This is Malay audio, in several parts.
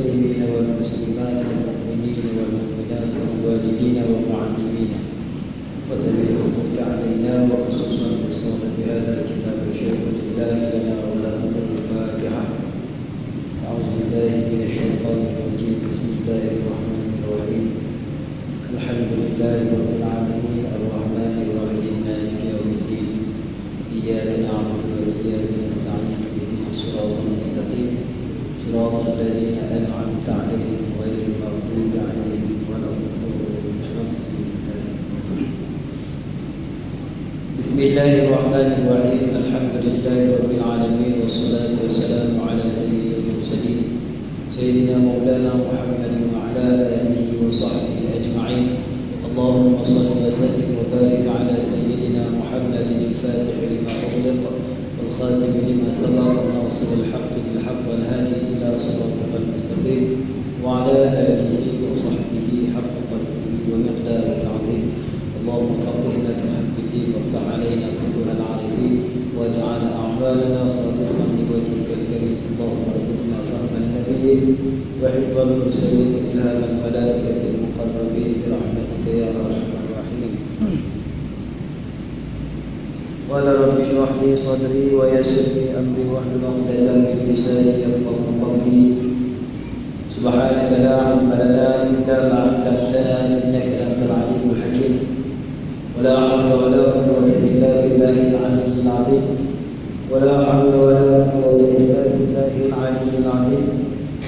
المسلمين والمسلمات والمؤمنين والمؤمنات والوالدين والمعلمين وتبع الحقوق علينا وخصوصا في الصوم بهذا الكتاب شيخ لله لنا ولهم الفاتحة. أعوذ بالله من الشيطان الرجيم. بسم الله الرحمن الرحيم. الحمد لله رب العالمين الرحمن الرحيم مالك يوم الدين. إياك نعبد وإياك نستعين اهدنا الصراط المستقيم صراط الذين أنعمت عليهم غير المغضوب عليهم ولا الضالين. بسم الله الرحمن الرحيم. الحمد لله رب العالمين والصلاة والسلام على سيد المرسلين سيدنا مولانا محمد وعلى آله وصحبه أجمعين. اللهم صل وسلم وبارك على سيدنا محمد الفاتح لما أغلق والخاتم لما سبق ناصر الحق بالحق والهادي إلى صراطك المستقيم وعلى آله وصحبه حق قدره ومقداره العظيم. اللهم فقهنا في حق الدين وافتح علينا فتوح العارفين واجعل أعمالنا خالصا لوجهك الكريم. اللهم ارزقنا فهم النبيين وحفظ المرسلين وإلهام الملائكة المقربين برحمتك يا أرحم الراحمين. قال رب اشرح لي صدري ويسر لي أمري واحلل عقدة من لساني يفقهوا قولي. سبحانك لا علم لنا إلا ما علمتنا إنك أنت العليم الحكيم. ولا حول ولا قوة إلا بالله العلي العظيم. ولا حول ولا قوة إلا بالله العلي العظيم.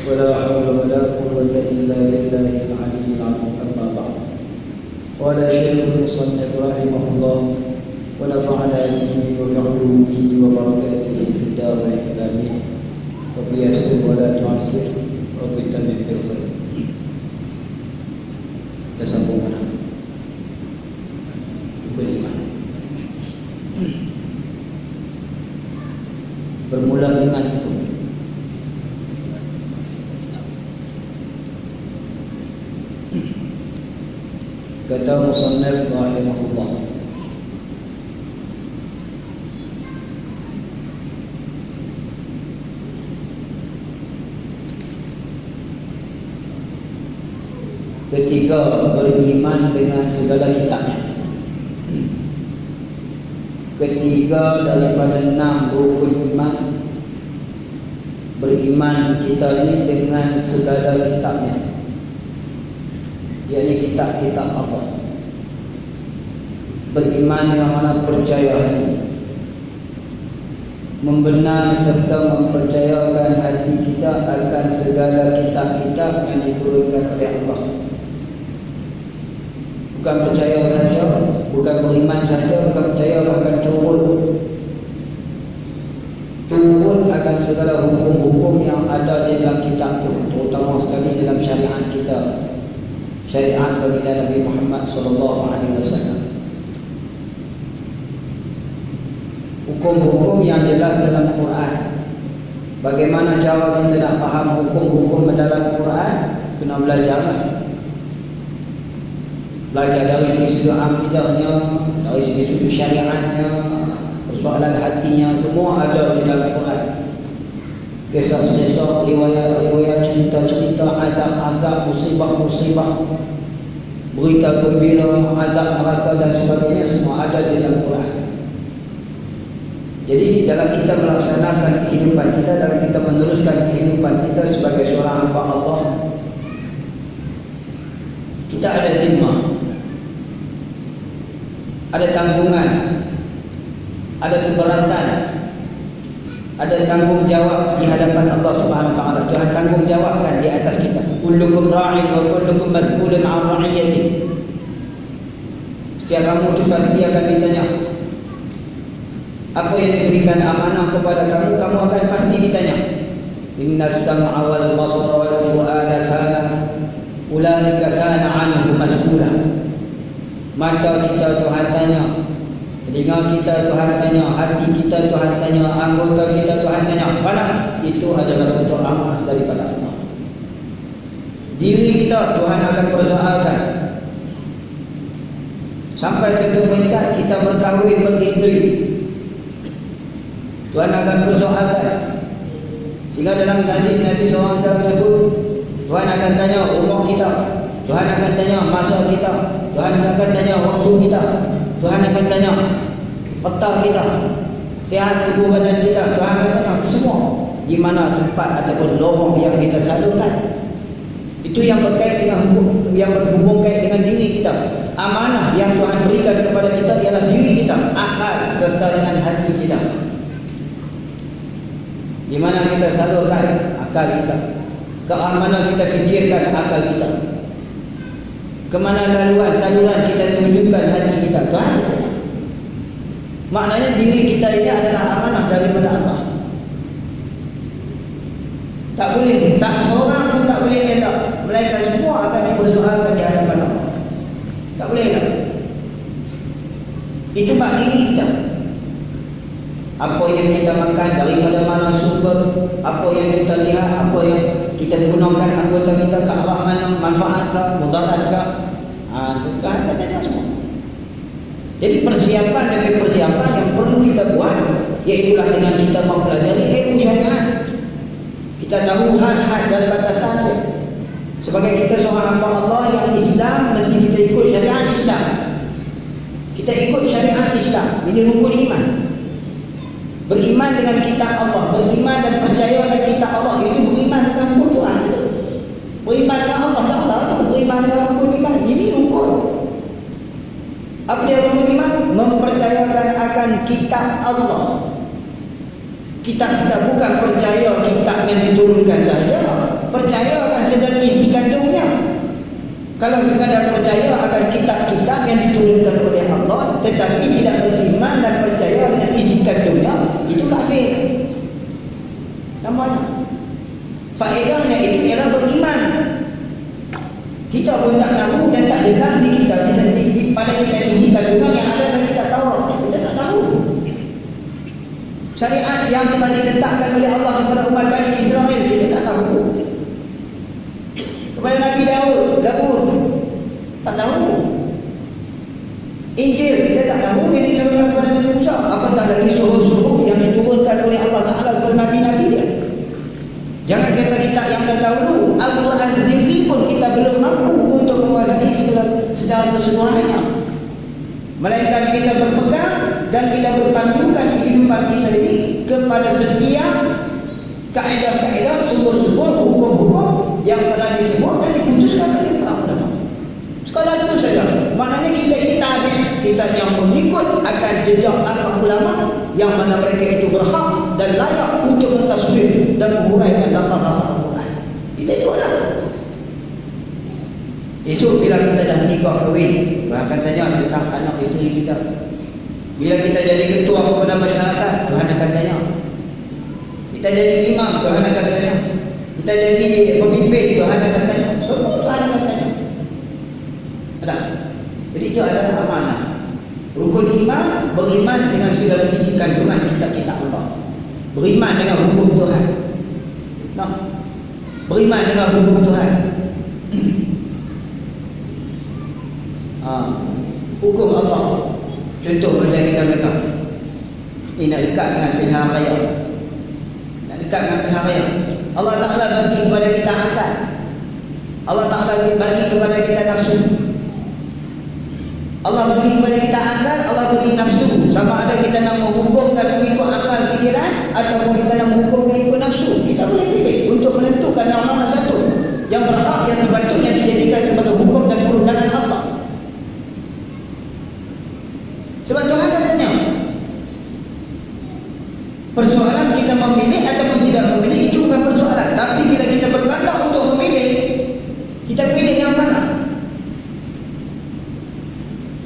ولا حول ولا قوة إلا بالله العلي العظيم. أما بعد. قال الشيخ المصنف رحمه الله ونفعنا به وبعلومه وبركاته في الدارين آمين. رب يسر ولا تعسر رب تمم بالخير. Tersambung kelima. Bermula iman itu kata musannaf rahimahullah, ketiga, beriman dengan segala kitabnya. Ketiga daripada 6 rukun iman, beriman kita ini dengan segala kitabnya, yakni kitab-kitab Allah. Beriman yang mana percaya hati, membenar serta mempercayakan hati kita akan segala kitab-kitab yang diturunkan oleh Allah. Bukan percaya saja, bukan beriman saja, bukan percaya, bahkan turun akan segala hukum-hukum yang ada di dalam kitab itu, terutama sekali dalam syariat kita, syariat baginda Nabi Muhammad SAW. Hukum-hukum yang jelas dalam Quran. Bagaimana cara kita nak faham hukum-hukum dalam Quran? Kena belajarlah. Belajar dari segi sudut akidahnya, dari segi sudut syariatnya, persoalan hatinya, semua ada di dalam Quran. Kisah-kisah, riwayat-riwayat, cerita-cerita, azab-azab, musibah-musibah, berita gembira, azab neraka dan sebagainya, semua ada di dalam Quran. Jadi dalam kita melaksanakan kehidupan kita, dalam kita meneruskan kehidupan kita sebagai seorang hamba Allah, kita ada zimmah, ada tanggungan, ada keberatan, ada tanggungjawab di hadapan Allah Subhanahu wa taala. Tuhan tanggungjawabkan di atas kita. Kullukum ra'in wa kullukum mas'ulun 'an ra'iyatihi. Setiap kamu itu pasti akan ditanya. Apa yang diberikan amanah kepada kamu, kamu akan pasti ditanya. Innas sam'a wal basara wal fu'ada kana ulaika kana 'anhu mas'ula. Mata kita Tuhan tanya, telinga kita Tuhan tanya, hati kita Tuhan tanya, anggota kita Tuhan tanya. Mana? Itu adalah satu amanah daripada Allah. Diri kita Tuhan akan persoalkan. Sampai satu peringkat kita berkahwin, beristeri, Tuhan akan persoalkan. Sehingga dalam hadis Nabi SAW sebut, Tuhan akan tanya umur kita, Tuhan akan tanya masa kita, Tuhan akan tanya waktu kita, Tuhan akan tanya peta kita, sihat tubuh badan kita, Tuhan akan tanya semua. Di mana tempat ataupun lorong yang kita salurkan. Itu yang berkait dengan hukum, yang berhubung kait dengan diri kita. Amanah yang Tuhan berikan kepada kita ialah diri kita, akal serta dengan hati kita. Di mana kita salurkan akal kita, keamanan kita fikirkan akal kita, kemana laluan saluran kita tunjukkan hati kita. Tuhan tanya. Maknanya diri kita ini adalah amanah daripada Allah. Tak boleh, tak seorang pun tak boleh elak, melainkan semua akan dipersoalkan di hadapan Allah. Tak boleh elak. Itu bak diri kita. Apa yang kita makan, daripada mana sumber, apa yang kita lihat, apa yang kita gunakan anggota kita ke arah mana, manfaatkah, mudaratkah, Tuhan akan tanya semua. Jadi persiapan demi persiapan yang perlu kita buat, iaitulah dengan kita mempelajari ilmu syariat. Kita tahu had-had dan batasan dia. Sebagai kita seorang hamba Allah yang Islam, mesti kita ikut syariat Islam. Kita ikut syariat Islam. Ini rukun iman. Beriman dengan kitab Allah, beriman dan percaya dengan kitab Allah, itu beriman dengan Quran. Beriman dengan Allah, tak Allah, beriman dengan rukun iman. Ini rukun. Apa dia rukun iman? Mempercayakan akan kitab Allah. Kitab kita bukan percaya kitab yang diturunkan saja, percaya akan segala isi kandungnya. Kalau sekadar percaya akan kitab-kitab yang diturunkan oleh Allah tetapi tidak beriman dan percaya dengan isi kandungnya, itu kafir. Namanya faedahnya itu ialah beriman. Kita pun tak tahu dan tak jelas di kita pada kita isi kandungan yang ada dan kita tahu. Kita tak tahu. Syariat yang telah diletakkan oleh Allah kepada umat Bani Israel, kita tak tahu. Kepada Nabi Daud, Zabur, tak tahu. Injil, kita tak tahu. Ini diturunkan kepada Nabi Musa. Apatah lagi suruh-suruh yang diturunkan oleh Allah Ta'ala kepada Nabi-Nabi dia. Jangan kata kita yang terdahulu, Al-Quran sendiri pun kita belum mampu untuk menguasai secara keseluruhannya. Melainkan kita berpegang dan kita berpandukan kehidupan kita ini kepada setiap kaedah-kaedah, sumber-sumber, hukum-hukum yang telah disebut dan diputuskan oleh para ulama. Sekadar itu saja. Maknanya kita itaati, kita yang mengikut akan jejak para ulama yang mana mereka itu berhak dan layak untuk mentasbih dan menguraikan lafaz-lafaz Al-Quran. Kita itu orang. Esok bila kita dah nikah kahwin, akan tanya tentang anak isteri kita. Bila kita jadi ketua kepada masyarakat, Tuhan akan tanya. Kita jadi imam, Tuhan akan tanya. Kita jadi pemimpin, Tuhan akan tanya. Semua Tuhan akan tanya. Ada. Jadi itu adalah amanah. Rukun iman, beriman dengan segala isi kandungan kitab-kitab Allah. Beriman dengan hukum Tuhan. Nah, beriman dengan hukum Tuhan. Hukum Allah. Contoh macam kita kata, ini nak dekat dengan pilihan raya, nak dekat dengan pilihan raya. Allah Ta'ala bagi kepada kita akal, Allah Ta'ala bagi kepada kita nafsu. Allah bagi kepada kita akal, Allah bagi nafsu. Sama ada kita nak menghukumkan mengikut akal fikiran ataupun kita nak menghukumkan mengikut nafsu. Kita boleh pilih untuk menentukan yang mana satu yang berhak, yang sepatutnya dijadikan sebagai hukum dan perundangan Allah. Sebab Tuhan akan tanya. Persoalan kita memilih ataupun tidak memilih itu bukan persoalan. Tapi bila kita berkehendak untuk memilih, kita pilih yang mana?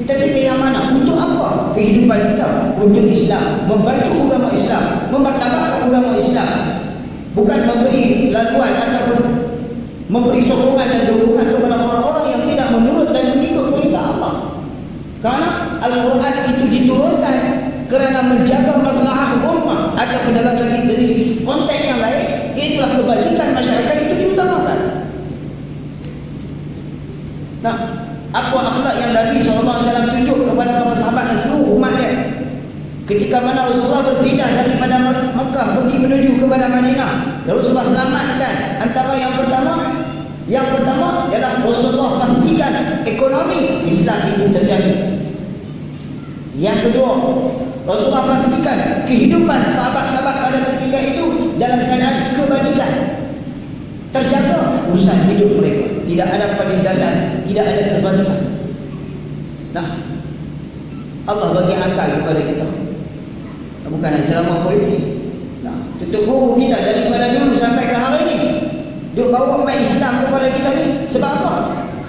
Kita pilih yang mana? Untuk apa? Kehidupan kita. Untuk Islam. Membantu agama Islam. Memartabatkan agama Islam. Bukan memberi laluan ataupun memberi sokongan dan dukungan kepada orang-orang yang tidak menurut dan mengikut perintah Allah. Karena Al-Quran itu diturunkan kerana menjaga masalah ummah ataupun dalam dari konteks yang lain, itulah kebajikan masyarakat itu diutamakan. Nah, apa akhlak yang Nabi SAW tunjuk kepada para sahabat dan seluruh umat dia ketika mana Rasulullah berpindah daripada Mekah pergi menuju kepada Madinah. Rasulullah selamatkan antara yang pertama Yang pertama ialah Rasulullah pastikan ekonomi Islam itu terjadi. Yang kedua, Rasulullah pastikan kehidupan sahabat-sahabat pada ketika itu dalam keadaan kebajikan. Terjaga urusan hidup mereka, tidak ada penindasan, tidak ada kezaliman. Nah, Allah bagi akal kepada kita, bukan nak ceramah politik. Nah, tutup guru kita daripada dulu sampai ke hari ini, duk bawa umat Islam kepada kita ni sebab apa?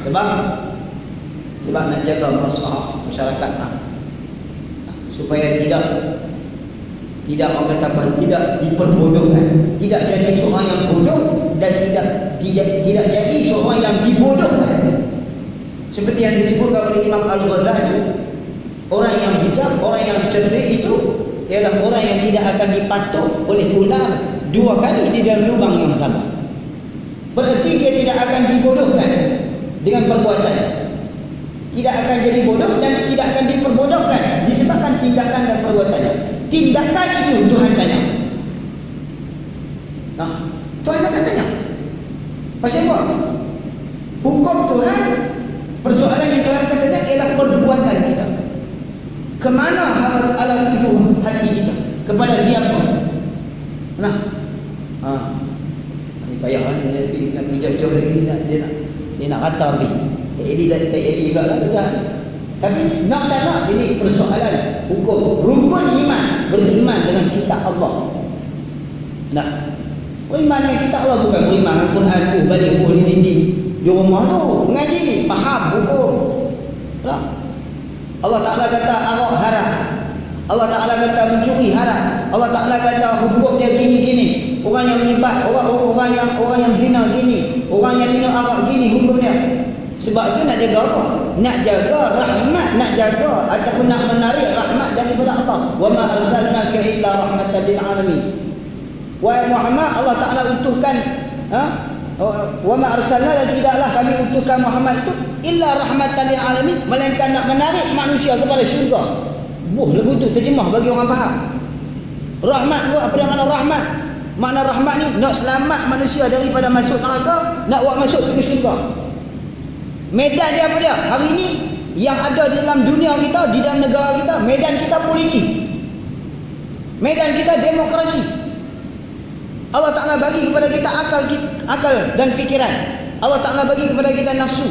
Sebab nak jaga masalah masyarakat, supaya tidak orang kata apa, tidak diperbodohkan, tidak jadi seorang yang bodoh dan tidak jadi seorang yang dibodohkan. Seperti yang disebutkan oleh Imam Al-Ghazali, orang yang bijak, orang yang cerdik itu ialah orang yang tidak akan dipatuk oleh ular 2 kali di dalam lubang yang sama. Berarti dia tidak akan dibodohkan dengan perbuatan, tidak akan jadi bodoh dan tidak akan diperbodohkan disebabkan tindakan dan perbuatannya. Tindakan itu Tuhan tanya. Nah, Tuhan akan tanya. Pasal apa? Hukum Tuhan, persoalan yang Tuhan akan tanya ialah perbuatan kita. Kemana alat tuju hati kita? Kepada siapa? Nah, ini payah kan? Dia nak jauh-jauh lagi, dia nak kata habis. Tak edit juga lah kerja. Tapi nak tak nak, ini persoalan hukum. Rukun iman, beriman dengan kitab Allah. Nah, beriman dengan kitab Allah bukan beriman dengan Quran tu, balik di dinding di rumah tu, ngaji, faham hukum. Nah, Allah Ta'ala kata arak haram, Allah Ta'ala kata mencuri haram, Allah Ta'ala kata hukum dia gini-gini, orang yang menyebat, orang yang zina gini, orang yang minum arak gini hukum dia. Sebab itu nak jaga apa? Nak jaga rahmat, nak jaga ataupun nak menarik rahmat daripada Allah. Wa ma arsalnaka illa rahmatan lil alamin. Wahai Muhammad, Allah Ta'ala utuhkan, wa ma arsalna, dan tidaklah kami utuhkan Muhammad itu illa rahmatan lil alamin, melainkan nak menarik manusia kepada syurga. Lagu tu terjemah bagi orang faham. Rahmat tu apa yang makna rahmat? Makna rahmat ni nak selamat manusia daripada masuk neraka, nak buat masuk ke syurga. Medan dia apa dia? Hari ini yang ada di dalam dunia kita, di dalam negara kita, medan kita politik, medan kita demokrasi. Allah Ta'ala bagi kepada kita akal dan fikiran. Allah Ta'ala bagi kepada kita nafsu,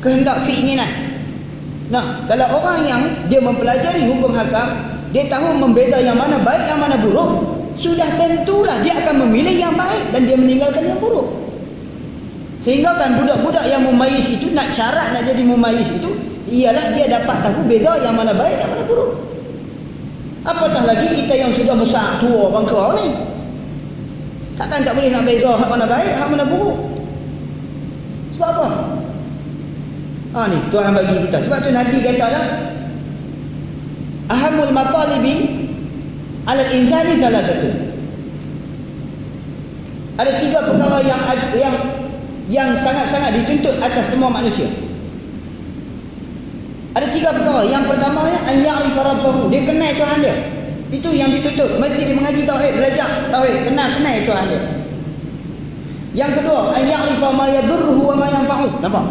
kehendak, keinginan. Nah, kalau orang yang dia mempelajari hukum hakam, dia tahu membeza yang mana baik, yang mana buruk, sudah tentulah dia akan memilih yang baik dan dia meninggalkan yang buruk. Sehingga kan budak-budak yang memayis itu, nak syarat nak jadi memayis itu ialah dia dapat tahu beza yang mana baik, yang mana buruk. Apatah lagi kita yang sudah besar, tua, bangka ni, takkan tak boleh nak beza hak mana baik, hak mana buruk. Sebab apa? Ni Tuhan bagi kita. Sebab tu Nabi kata dah, ahamul matalibi ala insani salatatu. Ada 3 perkara yang sangat-sangat dituntut atas semua manusia. Ada 3 perkara. Yang pertamanya an ya'rifa rabbahu, dia kenal Tuhan dia. Itu yang dituntut. Mesti dia mengaji tauhid, belajar tauhid, kenal Tuhan dia. Yang kedua, an ya'rifa ma yadurruhu wa ma yanfa'uhu. Nampak?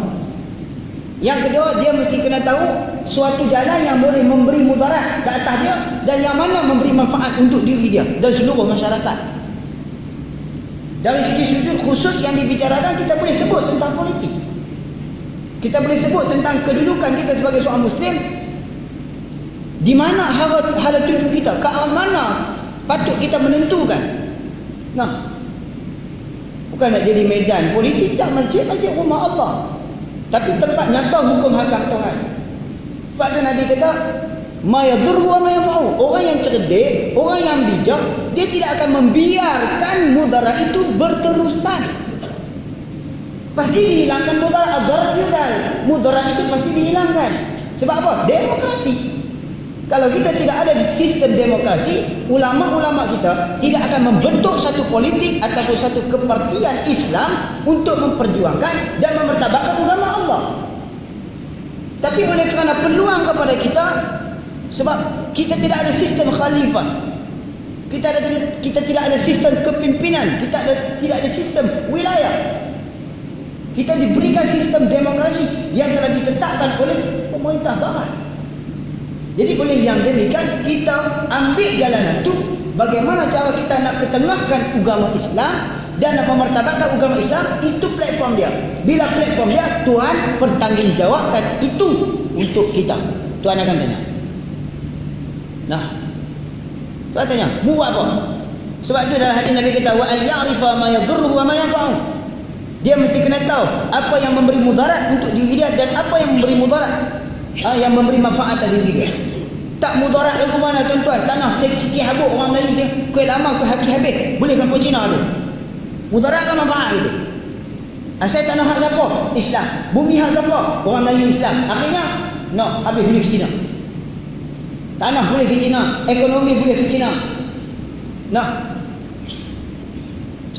Yang kedua, dia mesti kena tahu suatu jalan yang boleh memberi mudarat ke atas dia dan yang mana memberi manfaat untuk diri dia dan seluruh masyarakat. Dari segi sudut khusus yang dibicarakan, kita boleh sebut tentang politik, kita boleh sebut tentang kedudukan kita sebagai seorang Muslim, di mana hala tuju kita, ke arah mana patut kita menentukan. Nah, bukan nak jadi medan politik, tak, masjid rumah Allah, tapi tempat nyata hukum hakam Tuhan. Sebab tu Nabi kata ma yadurru wa ma yanfa'u. Orang yang cerdik, orang yang bijak, dia tidak akan membiarkan mudarat itu berterusan. Pasti dihilangkan mudarat itu pasti dihilangkan. Sebab apa? Demokrasi. Kalau kita tidak ada sistem demokrasi, ulama-ulama kita tidak akan membentuk satu politik ataupun satu kepartian Islam untuk memperjuangkan dan memertabatkan agama Allah. Tapi oleh kerana peluang kepada kita, sebab kita tidak ada sistem khalifah, kita tidak ada sistem kepimpinan, tidak ada sistem wilayah. Kita diberikan sistem demokrasi yang telah ditetapkan oleh pemerintah barat. Jadi oleh yang demikian, kita ambil jalanan itu. Bagaimana cara kita nak ketengahkan agama Islam dan nak memartabatkan agama Islam, itu platform dia. Bila platform dia, Tuhan bertanggungjawabkan itu untuk kita. Tuhan akan tanya. Nah, Tuhan tanya, mu buat apa? Sebab itu dalam hadis Nabi kata, wa an ya'rifa ma yadhurruhu wa ma yanfa'uhu. Dia mesti kena tahu apa yang memberi mudarat untuk diri dia dan apa yang memberi mudarat, yang memberi manfaat pada diri dia. Tak mudarat lagu mana tuan-tuan? Tanah sikit habuk orang Melayu dia, kuih lama, kuih habis-habis. Boleh kan Cina tu? Mudarat kan manfaat itu. Asal tanah hak siapa? Islam. Bumi hak siapa? Orang Melayu Islam. Akhirnya, no, habis boleh ke Cina. Tanah boleh ke Cina. Ekonomi boleh ke Cina. Nah,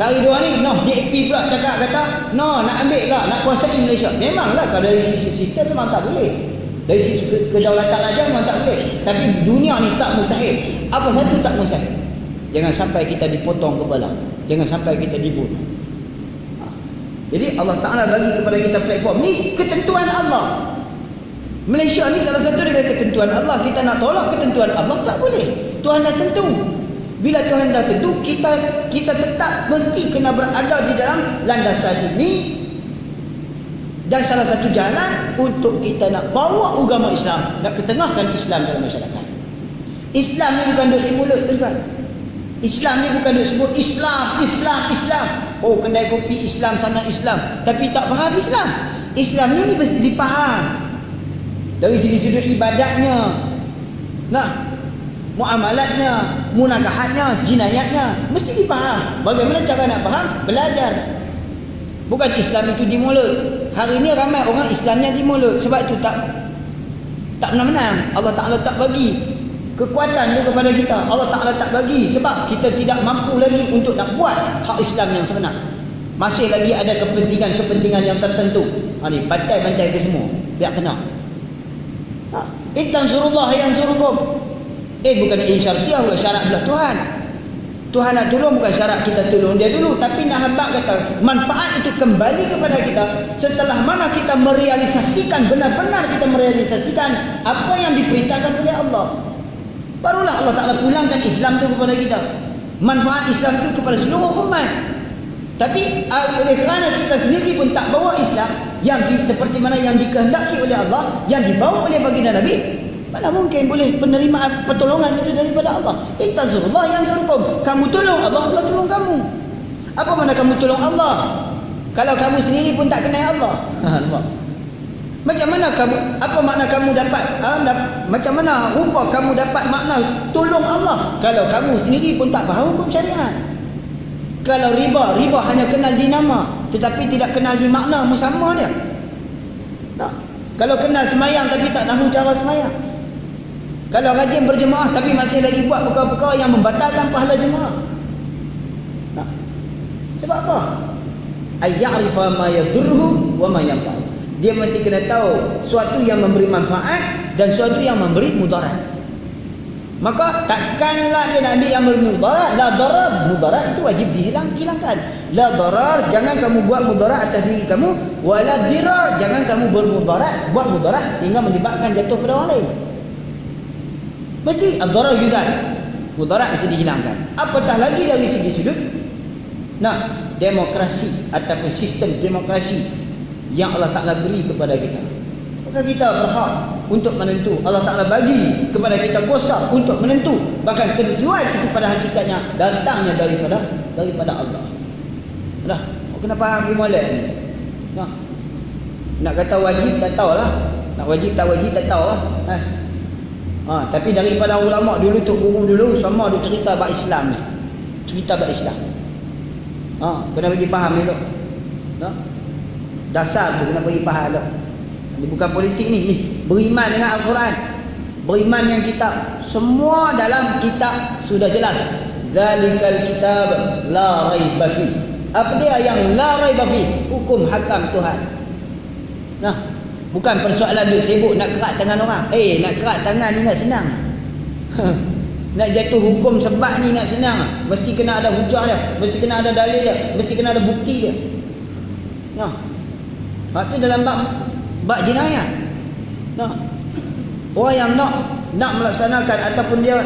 sehari dua ni, no, DAP pula cakap kata, no, nak ambil lah, nak kuasai Malaysia. Memanglah kalau dari sisi sistem memang tak boleh. Dari sisi kedaulatan aja memang tak boleh. Tapi dunia ni tak mustahil. Apa satu tak mustahil? Jangan sampai kita dipotong kepala. Jangan sampai kita dibunuh. Jadi Allah Ta'ala bagi kepada kita platform ni, ketentuan Allah. Malaysia ni salah satu daripada ketentuan Allah. Kita nak tolak ketentuan Allah, tak boleh. Tuhan dah tentu. Bila Tuhan dah tentu, kita tetap mesti kena berada di dalam landasan ini. Dan salah satu jalan untuk kita nak bawa agama Islam, nak ketengahkan Islam dalam masyarakat. Islam ni bukan duk di mulut, tuan-tuan. Islam ni bukan duk sebut Islam. Oh, kedai kopi Islam, sana Islam. Tapi tak faham Islam. Islam ni mesti dipaham. Dari segi sudut ibadatnya. Nah, muamalatnya, munakahatnya, jinayatnya, mesti dipaham. Bagaimana cara nak faham? Belajar. Bukan Islam itu di mulut. Hari ini ramai orang Islamnya di mulut. Sebab itu tak menang-menang. Allah Ta'ala tak bagi kekuatan itu kepada kita. Allah Ta'ala tak bagi. Sebab kita tidak mampu lagi untuk nak buat hak Islam yang sebenar. Masih lagi ada kepentingan-kepentingan yang tertentu. Ni bantai-bantai ke semua. Biar kena. Intan surullah yang surukum. Bukan insyartiyah, bukan syarat belah Tuhan. Tuhan nak tolong bukan syarat kita tolong dia dulu. Tapi nak habak kata, manfaat itu kembali kepada kita setelah mana kita merealisasikan, benar-benar kita merealisasikan apa yang diperintahkan oleh Allah. Barulah Allah Ta'ala pulangkan Islam itu kepada kita. Manfaat Islam itu kepada seluruh umat. Tapi oleh kerana kita sendiri pun tak bawa Islam yang seperti mana yang dikehendaki oleh Allah, yang dibawa oleh baginda Nabi, mana mungkin boleh penerimaan pertolongan itu daripada Allah. Intazurullah yang surukum. Kamu tolong Allah, Allah tolong kamu. Apa mana kamu tolong Allah kalau kamu sendiri pun tak kenal Allah? Macam mana kamu, apa makna kamu dapat, macam mana rupa kamu dapat makna tolong Allah kalau kamu sendiri pun tak faham hukum syariat? Kalau riba hanya kenal di nama tetapi tidak kenal di makna musamma dia. Tak. Kalau kenal semayang tapi tak tahu cara semayang. Kalau rajin berjemaah tapi masih lagi buat perkara-perkara yang membatalkan pahala jemaah. Nah, sebab apa? Ayya'rifa ma yadhurruhu wa ma yanfa'uhu. Dia mesti kena tahu suatu yang memberi manfaat dan suatu yang memberi mudarat. Maka takkanlah dia nak ambil yang memberi mudarat. La darar, mudarat itu wajib dihilangkan. La darar, jangan kamu buat mudarat atas diri kamu. Wala dirar, jangan kamu buat mudarat hingga menyebabkan jatuh pada orang lain. Mesti ad-darar yuzal. Mudarat mesti dihilangkan. Apatah lagi dari segi sudut demokrasi ataupun sistem demokrasi yang Allah Ta'ala beri kepada kita. Maka kita berhak untuk menentu. Allah Ta'ala bagi kepada kita kuasa untuk menentu. Bahkan ketentuan itu pada hakikatnya datangnya daripada Allah. Dah, kena faham molek ni. Nak kata wajib tak tahulah. Nak wajib tak tahulah. Tapi daripada ulama dulu tu, guru dulu sama dia cerita bab Islam ni. Cerita bab Islam. Kena bagi faham ni tu. Dasar tu kena bagi faham tu. Ini bukan politik ni. Beriman dengan Al-Quran. Beriman dengan kitab. Semua dalam kitab sudah jelas. Zalikal kitab la raiba fi. Apa dia yang la raiba fi? Hukum hakam Tuhan. Bukan persoalan duk sibuk nak kerat tangan orang. Nak kerat tangan ni nak senang. Nak jatuh hukum sebab ni nak senang. Mesti kena ada hujah dia. Mesti kena ada dalil dia. Mesti kena ada bukti dia. Hak tu dalam bab jenayah. Nah. Orang yang nak melaksanakan ataupun dia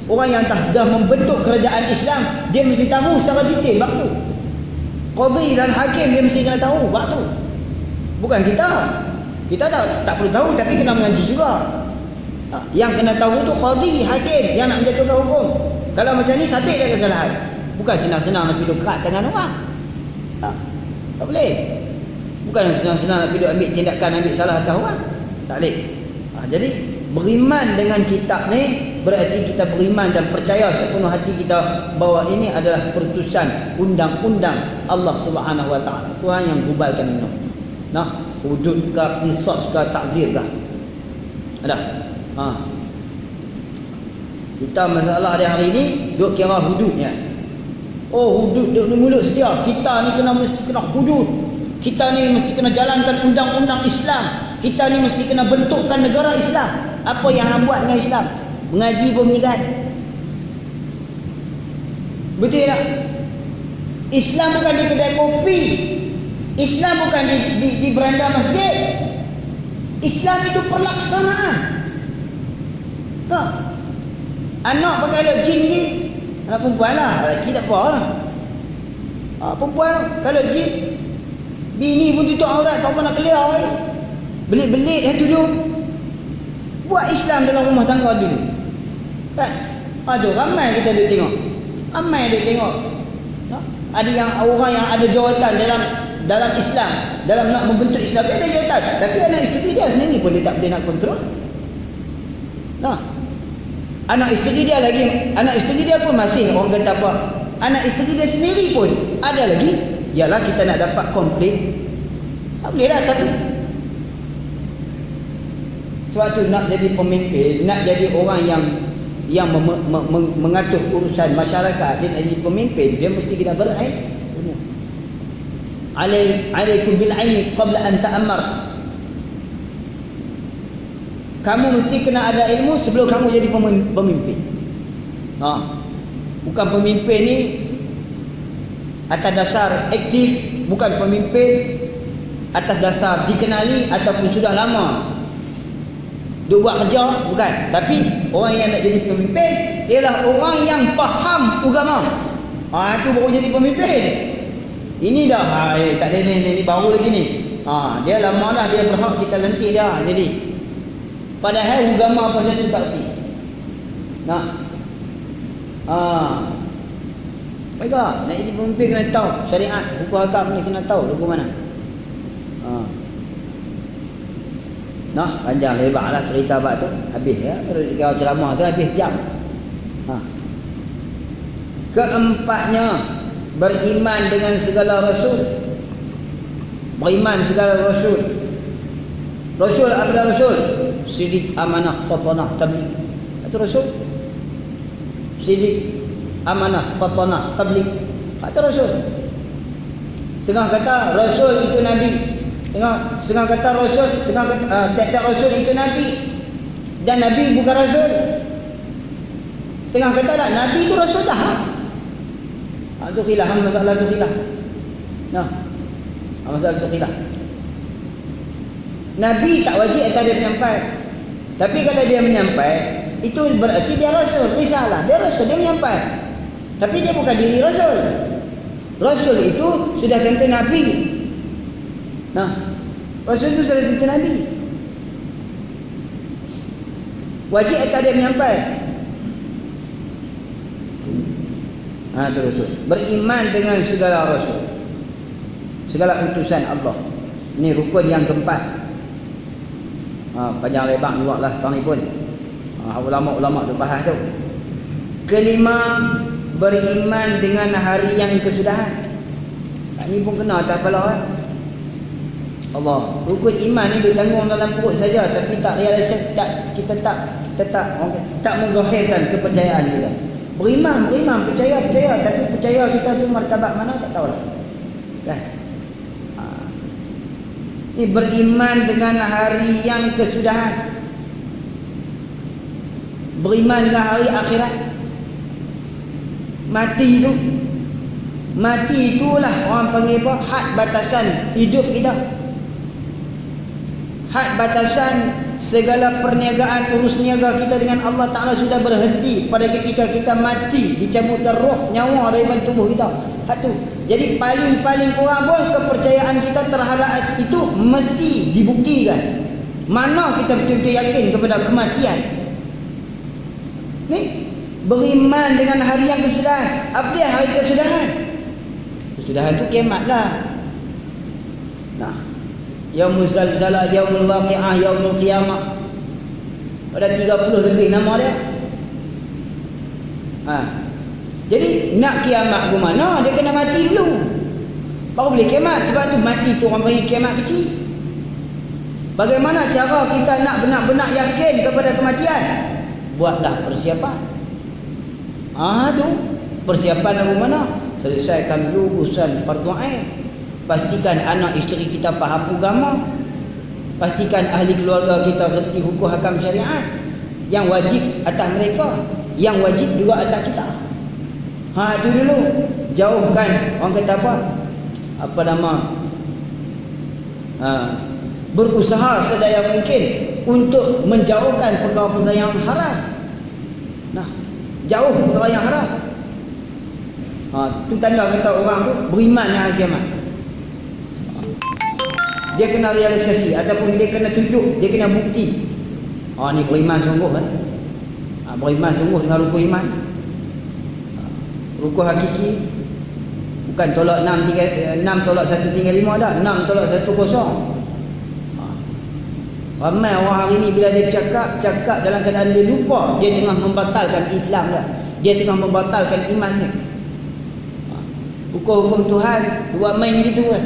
orang yang dah membentuk kerajaan Islam, dia mesti tahu secara detail bab tu. Qadhi dan hakim dia mesti kena tahu bab tu. Bukan kita. Kita tak perlu tahu tapi kena mengaji juga. Yang kena tahu tu qadhi, hakim yang nak menjatuhkan hukum. Kalau macam ni sabit dia kesalahan. Bukan senang-senang nak pergi kerat tangan orang. Tak boleh. Bukan senang-senang nak pergi ambil tindakan, ambil salah atas orang. Tak boleh. Jadi beriman dengan kitab ni berarti kita beriman dan percaya sepenuh hati kita bahawa ini adalah pertusan undang-undang Allah Subhanahu Wa Taala. Tuhan yang gubalkan ini. Nah, hudud ke, qisas ke, takzir ke. Ada. Kita masalah dia hari ni duk kira hududnya. Oh, hudud duk mulut sedia. Kita ni mesti kena hudud. Kita ni mesti kena jalankan undang-undang Islam. Kita ni mesti kena bentukkan negara Islam. Apa yang hang buat dengan Islam? Mengaji pun menyikat. Betul tak? Islam bukan di kedai kopi. Islam bukan di beranda masjid. Islam itu pelaksanaan. Tak? Anak pakai elok jin ni, anak perempuan lah. Lelaki tak apa lah. Perempuan kalau jin, bini pun tutup aurat, tak apa nak keluar. Belit-belit dah tudung. Buat Islam dalam rumah tangga dulu. Kan? Ada ramai kita duk tengok. Ramai duk tengok. Ada yang orang yang ada jawatan dalam Islam, dalam nak membentuk Islam dia ada jawatan. Tapi anak isteri dia sendiri pun dia tak boleh nak kontrol. Anak isteri dia lagi, anak isteri dia pun masih orang kata apa? Anak isteri dia sendiri pun ada lagi. Yalah kita nak dapat konflik. Tak boleh lah tapi sebab tu nak jadi pemimpin, nak jadi orang yang mengatur urusan masyarakat, dia nak jadi pemimpin, dia mesti kena berilmu. Alaikum bil ilmi qabla an ta'ammar. Kamu mesti kena ada ilmu sebelum kamu jadi pemimpin. Bukan pemimpin ni atas dasar aktif, bukan pemimpin atas dasar dikenali ataupun sudah lama dia buat kerja, bukan. Tapi orang yang nak jadi pemimpin ialah orang yang faham agama. Itu baru jadi pemimpin. Ini dah tak ada ni baru lagi ni. Dia lama dah dia berhak kita lentik dia. Jadi padahal agama apa saja tu tak erti. Baiklah, nak jadi pemimpin kena tahu syariat, hukum hakam ni kena tahu hukum mana. Panjang lebar lah cerita bab tu. Habis ya. Kalau ceramah tu habis jam. Keempatnya, beriman dengan segala rasul. Beriman segala rasul. Rasul apa rasul? Sidik, amanah, fatanah, tabligh. Itu rasul. Sidik, amanah, fatanah, tabligh. Itu rasul. Setengah kata rasul itu nabi. Setengah kata rasul, setengah kata tiap-tiap rasul itu nabi. Dan nabi bukan rasul. Setengah kata tak, nabi itu rasul dah. Itu khilaf, masalah itu khilaf. Masalah itu khilaf. Nabi tak wajib atas dia menyampai. Tapi kalau dia menyampai, itu berarti dia rasul. Risalah, dia rasul, dia menyampai. Tapi dia bukan diri rasul. Rasul itu sudah tentu nabi. Rasul itu sudah tentu nabi. Wajib atas dia menyampai. Itu rasul. Beriman dengan segala rasul, segala utusan Allah. Ini rukun yang keempat. Panjang lebar juga lah tahun ni pun. Ulama-ulama tu bahas tu. Kelima, beriman dengan hari yang kesudahan. Ini pun kena atas kepala Allah. Rukun iman ni ditanggung dalam perut saja, tapi tak realisasi, kita tak menggahirkan kepercayaan kita. Beriman, percaya, tapi percaya kita tu martabat mana tak tahu lah. Ini beriman dengan hari yang kesudahan. Beriman dengan hari akhirat. Mati itulah orang panggil apa? Had batasan hidup kita. had batasan segala perniagaan urus niaga kita dengan Allah Ta'ala sudah berhenti pada ketika kita mati, dicabutkan roh, nyawa daripada tubuh kita. Hak tu. Jadi paling-paling kurang pun kepercayaan kita terhadap itu mesti dibuktikan. Mana kita betul-betul yakin kepada kematian. Ni beriman dengan hari yang kesudahan. Apa dia hari kesudahan? Kesudahan tu kiamat lah. Nah, Yaumul Zalzalah, Yaumul Waqi'ah, Yaumul Qiyamah. Ada 30 lebih nama dia. Jadi nak kiamat ke mana? Dia kena mati dulu, baru boleh kiamat. Sebab tu mati tu orang panggil kiamat kecil. Bagaimana cara kita nak benar-benar yakin kepada kematian? Buatlah persiapan. Tu persiapan lagu mana? Selesaikan dulu urusan fardu ain. Pastikan anak isteri kita faham agama. Pastikan ahli keluarga kita reti hukum hakam syariat. Yang wajib atas mereka, yang wajib juga atas kita. Itu dulu. Jauhkan, orang kata apa nama, berusaha sedaya mungkin untuk menjauhkan perkara-perkara yang haram. Jauh perkara yang haram. Itu tanda kata orang tu beriman dengan hari kiamat. Dia kena realisasi ataupun dia kena tunjuk, dia kena bukti. Ni beriman sungguh kan. Beriman sungguh dengan rukun iman. Rukun hakiki bukan tolak 6 tolak 1 tinggal 5 dah. 6 tolak 1 kosong. Ramai orang hari ni bila dia cakap dalam keadaan dia lupa dia tengah membatalkan Islam dah. Dia tengah membatalkan iman dia. Hukum Tuhan buat main gitu kan.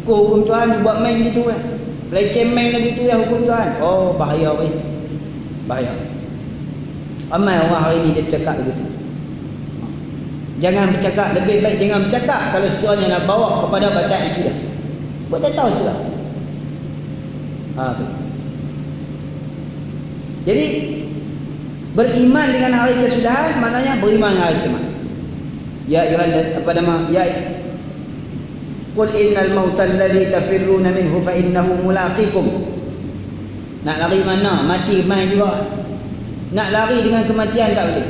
Hukum Tuhan buat main gitu kan. Leceh main lagi tu ya hukum Tuhan. Bahaya weh. Bahaya. Ramai orang hari ni dia cakap begitu. Jangan bercakap, lebih baik jangan bercakap kalau sekiranya nak bawa kepada bacaan akidah. Buat tak tahu sudah. Jadi beriman dengan hari kesudahan maknanya beriman dengan hari kiamat. Ya Qul innal mauta alladhi tafirruna minhu fa innahu mulaqikum. Nak lari mana? Mati main juga. Nak lari dengan kematian tak boleh.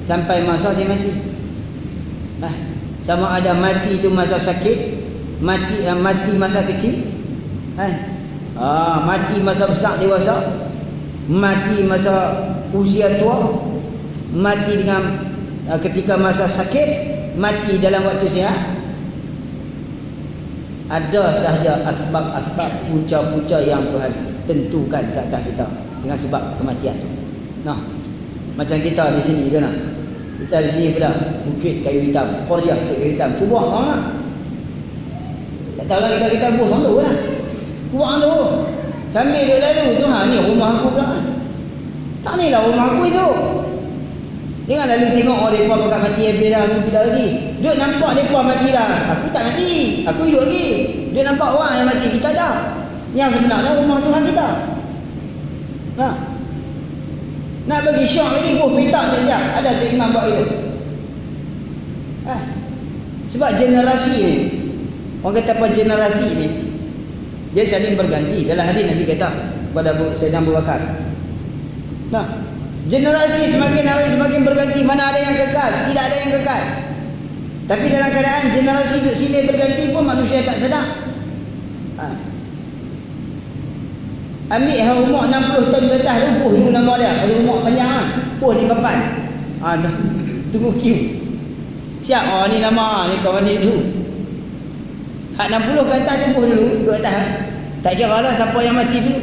Sampai masa dia mati. Sama ada mati itu masa sakit, mati masa kecil, mati masa besar dewasa, mati masa usia tua, mati dengan ketika masa sakit, mati dalam waktu sihat. Ada sahaja asbab-asbab punca-punca yang Tuhan tentukan ke atas kita dengan sebab kematian. Macam kita di sini kan. Kita di sini pada bukit kayu hitam, Forja kayu hitam. Cuba orang tak tahu lah kita buah dulu lah. Buang tu. Sambil dia lalu tu ni rumah aku pula. Tak ni lah rumah aku itu. Jangan lalu tengok mereka pakai mati bila lagi. Dia nampak mereka mati dah. Aku tak mati. Aku hidup lagi. Dia nampak orang yang mati. Kita dah. Yang sebenarnya rumah Tuhan kita. Nak bagi syok lagi buah petak saja. Ada tu imam buat itu. Sebab generasi ni. Orang kata apa generasi ni. Dia saling berganti. Dalam hadis Nabi kata kepada Sayyidina Abu Bakar. Generasi semakin hari semakin berganti. Mana ada yang kekal? Tidak ada yang kekal. Tapi dalam keadaan generasi itu silih berganti pun manusia tak sedar. Ambil umur 60 tahun ke atas lumpuh dulu nama dia. Kalau umur panjang lumpuh di papan. Tunggu queue. Siap ni nama ni kawan ni dulu. Hak 60 ke atas lumpuh dulu duduk atas. Tak kira lah siapa yang mati dulu.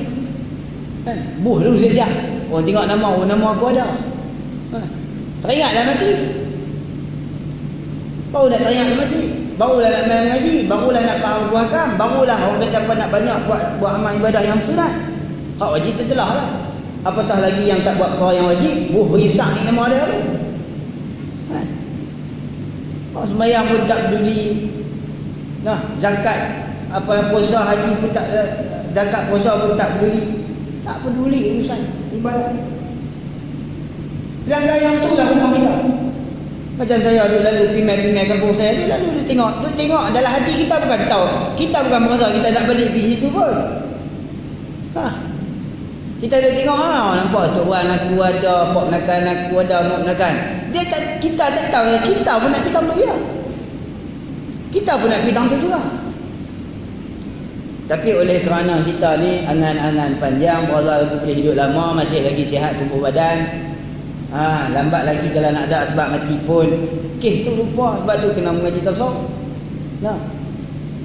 Buh dulu siap-siap. Orang tengok nama aku ada. Teringat dah mati. Baru dah teringat dah mati. Barulah nak main ngaji, barulah nak faham hukum hakam, barulah orang kata apa nak banyak buat amal ibadah yang sunat. Hak wajib tertelah lah. Apatah lagi yang tak buat perkara yang wajib, berisak ni nama dia tu. Sembahyang pun tak peduli. Zakat, puasa haji pun tak, zakat puasa pun tak peduli. Tak peduli urusan ibadah. Sedangkan yang tu lah rumah kita. Macam saya duduk lalu pimai-pimai kampung saya, duduk tengok dalam hati kita bukan tahu. Kita bukan merasa kita nak balik pergi situ pun. Kita dah tengok nampak tu orang aku ada, pok nakan aku ada, mok nakan. Kita tak tahu, kita pun nak pergi tampil dia. Kita pun nak pergi tampil juga. Tapi oleh kerana kita ni angan-angan panjang, Allah boleh hidup lama, masih lagi sihat tubuh badan. Lambat lagi kalau nak ada sebab mati pun. Tu lupa, sebab tu kena mengaji tasawuf.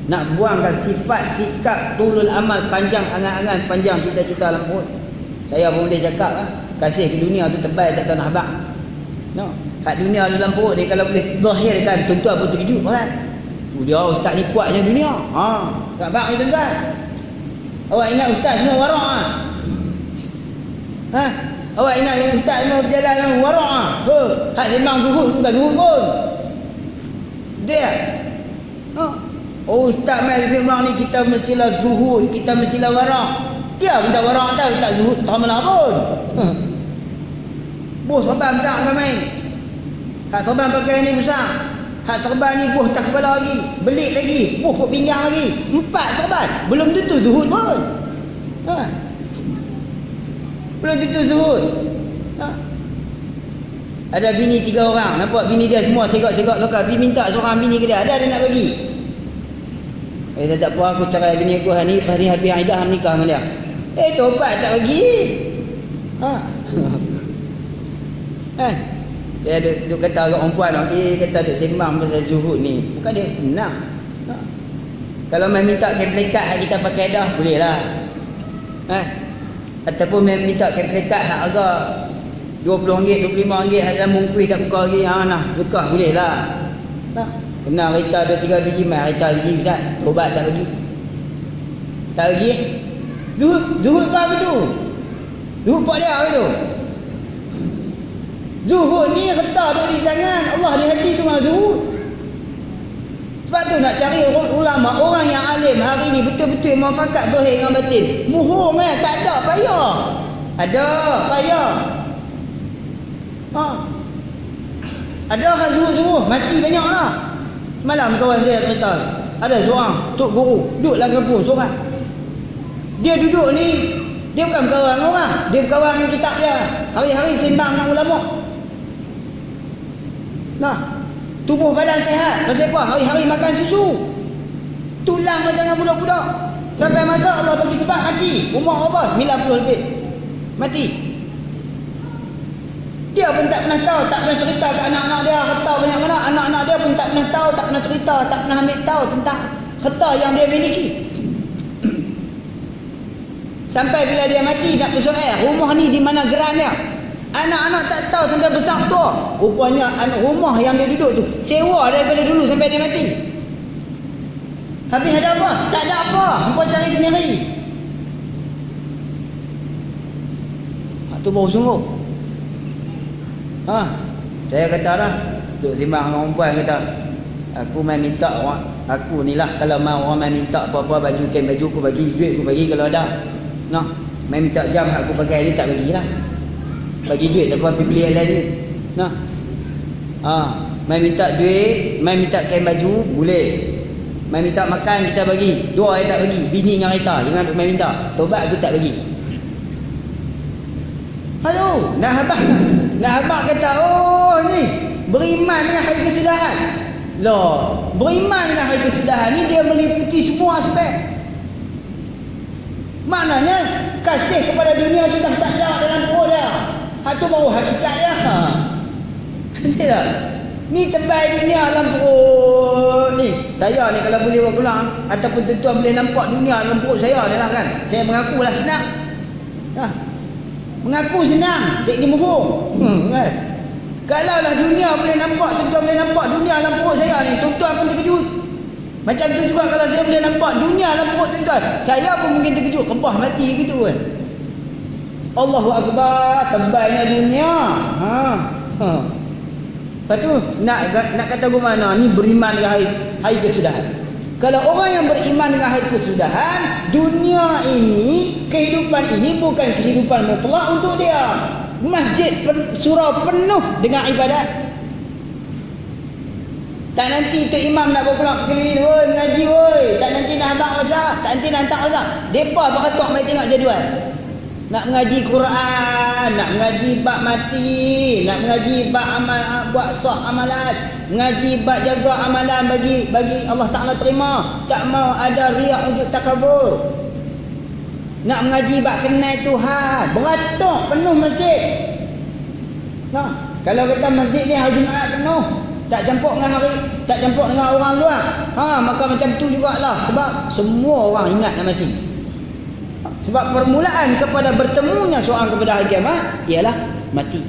Nak buangkan sifat, sikap, tulul amal, panjang angan-angan, panjang cita-cita lampau. Saya pun boleh cakap kasih ke dunia tu tebal tak tanah abang. Hak dunia dalam perut dia kalau boleh zahirkan, tuan-tuan pun terkejut kan. Dia ustaz ni kuatnya dunia. Tak abang ni tuan-tuan. Awak ingat ustaz semua warak Awak ingat ustaz semua berjalan dengan warak hak memang zuhud bukan zuhud pun. Dia ustaz mai memang ni kita mestilah zuhud, kita mestilah warak. Dia pun tak warak tak zuhud tak mana pun. Bos saban tak kan main. Hak saban pakai ni besar. Hak serban ni buh tak kepala lagi, belik lagi, buh pun pinggang lagi. 4 serban, belum tentu zuhud pun. Belum tentu zuhud. Ada bini 3 orang, nampak bini dia semua segak-segak lokal, pergi minta seorang bini ke dia, ada nak bagi. Tak apa, aku cerai bini aku hari habis Aidah nikah dengan dia. Tobat tak bagi. Saya duduk kata orang perempuan kata duduk sembang pasal zuhud ni. Bukan dia senang. Kalau main minta keplekat hak kita pakai dah, boleh lah. Ataupun main minta keplekat hak harga RM20, RM25 hak dalam mungkuih tak buka lagi. Nah, bekah boleh lah. Kena kereta ada 3 biji mai, kereta biji Ustaz. Ubat tak bagi. Tak bagi. Zuhud apa tu? Zuhud pak dia ke tu? Zuhud ni harta duduk di tangan Allah di hati tu memang zuhud. Sebab tu nak cari ulama, orang yang alim hari ni betul-betul muafakat zahir dengan batin. Muhur tak ada payah. Ada payah. Ada orang zuhud mati banyak lah. Semalam kawan saya cerita, ada seorang tok guru duduk dalam kampung seorang. Dia duduk ni, dia bukan berkawan orang, dia berkawan dengan kitab dia. Hari-hari sembang dengan ulama. Tubuh badan sehat. Pasal apa? Hari-hari makan susu. Tulang macam dengan budak-budak. Sampai masa Allah bagi sebab mati. Umur apa? 90 lebih. Mati. Dia pun tak pernah tahu, tak pernah cerita ke anak-anak dia harta banyak mana. Anak-anak dia pun tak pernah tahu, tak pernah cerita, tak pernah ambil tahu tentang harta yang dia miliki. Sampai bila dia mati nak persoal rumah ni di mana geran dia. Anak-anak tak tahu sampai besar tua. Rupanya rumah yang dia duduk tu sewa daripada dulu sampai dia mati. Habis ada apa? Tak ada apa. Hampa cari sendiri. Tu baru sungguh. Saya kata lah, duduk simbang dengan perempuan kata, aku main minta orang, aku ni lah kalau mau orang main minta apa-apa baju kain baju aku bagi, duit aku bagi kalau ada. Main minta jam aku pakai ni tak bagilah. Bagi duit lepas pergi beli yang lain ni. Main minta duit, main minta kain baju boleh. Main minta makan kita bagi, dua saya tak bagi, bini dengan kereta jangan duk main minta. Tobat aku tak bagi. Halo, nak habaq kata, ni beriman dengan hari kesudahan. Beriman dengan hari kesudahan ni dia meliputi semua aspek. Maknanya kasih kepada dunia tu dah tak ada dalam perut dia. Itu baru hakikat dia. Tidak. Ni tebal dunia dalam perut ni. Saya ni kalau boleh buat pulang ataupun tuan-tuan boleh nampak dunia dalam perut saya ni lah kan. Saya mengakulah senang. Mengaku senang, dek ni muhur. Kan? Kalau lah dunia boleh nampak, tuan-tuan boleh nampak dunia dalam perut saya ni, tuan-tuan pun terkejut. Macam tu juga kalau saya boleh nampak dunia dalam perut tuan-tuan, saya pun mungkin terkejut, kebah mati gitu kan. Allahu Akbar, tebalnya dunia. Lepas tu nak kata bagaimana ni beriman dengan hari kesudahan. Kalau orang yang beriman dengan hari kesudahan, dunia ini, kehidupan ini bukan kehidupan mutlak untuk dia. Masjid surau penuh dengan ibadat. Tak nanti tu imam nak berpulang keliling, woi ngaji woi. Tak nanti nak habaq masa, tak nanti nak hantar masa. Depa beratok mai tengok jadual. Nak mengaji Quran, nak mengaji bab mati, nak mengaji bab amal, buat sah amalan, mengaji bab jaga amalan bagi Allah Taala terima. Tak mau ada riak untuk takabur. Nak mengaji bab kenal Tuhan, beratok penuh masjid. Nah, kalau kata masjid ni hari Jumaat penuh, tak campur dengan orang luar. Maka macam tu jugalah, sebab semua orang ingat nak mati. Sebab permulaan kepada bertemunya seorang kepada hari kiamat ialah mati.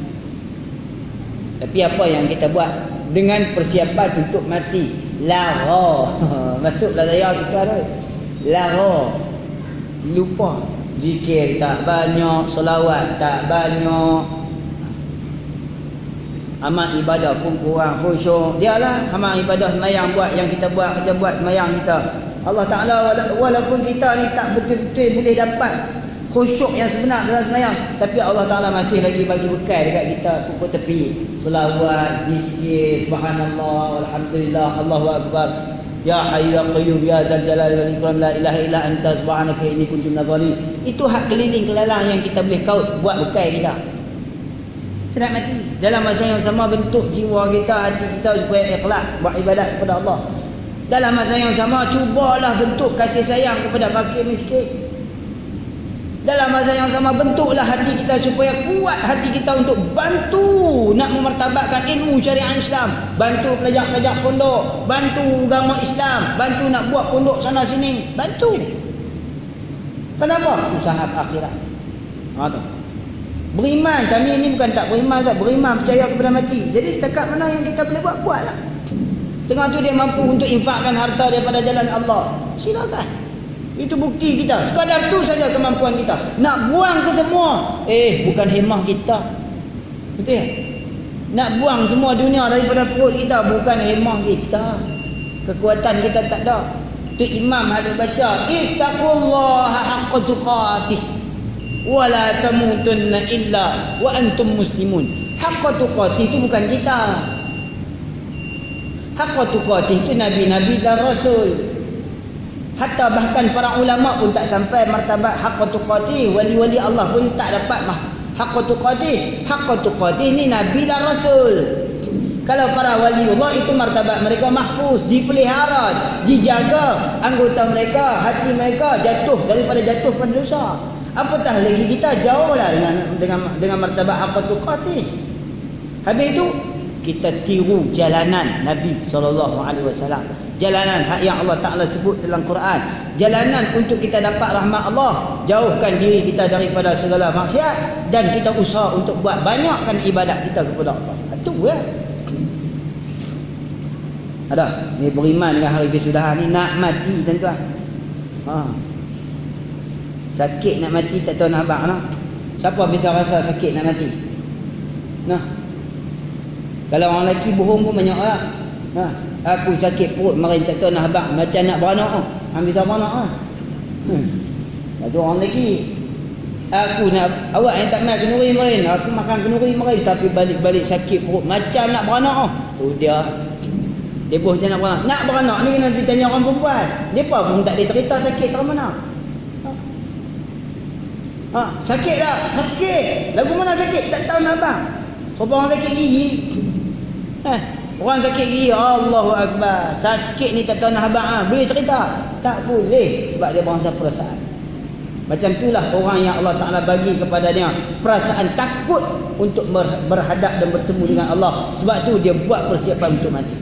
Tapi apa yang kita buat dengan persiapan untuk mati? Lara. Masuklah saya kita tu. Lara. Lupa. Zikir tak banyak, selawat tak banyak, amal ibadah pun kurang khusyuk. Dialah amal ibadah semayang buat yang kita buat, kerja buat semayang kita. Allah Ta'ala walaupun kita ni tak betul-betul boleh dapat khusyuk yang sebenar dalam semayang, tapi Allah Ta'ala masih lagi bagi bekal dekat kita pukul tepi. Selawat, zikir, subhanallah, alhamdulillah, Allahu Akbar, ya hayyu ya qayyum ya dzal jalali wal ikram la ilaha illa anta subhanaka inni kuntu minadh dhalimin. Itu hak keliling kelalang yang kita boleh kaut buat bekal kita. Kita nak mati. Dalam masa yang sama bentuk jiwa kita, hati kita supaya ikhlas buat ibadat kepada Allah. Dalam masa yang sama cubalah bentuk kasih sayang kepada fakir miskin. Dalam masa yang sama bentuklah hati kita supaya kuat hati kita untuk bantu nak memartabatkan ilmu syariat Islam, bantu pelajar-pelajar pondok, bantu agama Islam, bantu nak buat pondok sana sini, bantu. Kenapa? Usaha akhirat. Tu. Beriman, kami ni bukan tak beriman, beriman percaya kepada mati. Jadi setakat mana yang kita boleh buatlah. Tengah tu dia mampu untuk infakkan harta daripada jalan Allah, silakan. Itu bukti kita. Sekadar tu saja kemampuan kita. Nak buang ke semua, bukan hemah kita. Betul tak? Nak buang semua dunia daripada perut kita, bukan hemah kita. Kekuatan kita tak ada. Tu imam ada baca, ittaqullaha haqqa tuqatih wa la tamutunna illa wa antum muslimun. Haqqa tuqatih itu bukan kita. Haqqa tuqatih itu nabi-nabi dan rasul. Hatta bahkan para ulama pun tak sampai martabat haqqa tuqatih, wali-wali Allah pun tak dapat haqqa tuqatih. Haqqa tuqatih ni nabi dan rasul. Kalau para wali Allah itu martabat mereka mahfuz, dipelihara, dijaga anggota mereka, hati mereka jatuh daripada jatuh pada dosa. Apatah lagi kita jauhlah dengan martabat haqqa tuqatih. Habis itu kita tiru jalanan Nabi SAW. Jalanan yang Allah Ta'ala sebut dalam Quran. Jalanan untuk kita dapat rahmat Allah. Jauhkan diri kita daripada segala maksiat. Dan kita usaha untuk buat banyakkan ibadat kita kepada Allah. Itu ya. Ada. Ni beriman dengan hari kesudahan ni. Nak mati tuan-tuan. Sakit nak mati tak tahu nak abang lah. Siapa bisa rasa sakit nak mati? Nah. Kalau orang lelaki bohong pun banyak lah. Aku sakit perut mari tak tahu nak habaq, macam nak beranak ambil sama beranak Ada orang lelaki, aku nak awak yang tak nak kenuri mari, aku makan kenuri mari, tapi balik-balik sakit perut macam nak beranak tu dia pun macam nak beranak ni kena ditanya orang perempuan. Depa pun tak ada cerita sakit dari mana. Sakit tak? Sakit. Lagu mana sakit? Tak tahu nak abang. Sebab orang sakit gigi. Orang sakit gigi, Allahu Akbar. Sakit ni tak tahu nak habaq. Boleh cerita? Tak boleh. Sebab dia bangsa perasaan. Macam itulah orang yang Allah Ta'ala bagi kepadanya perasaan takut untuk berhadap dan bertemu dengan Allah. Sebab tu dia buat persiapan untuk mati.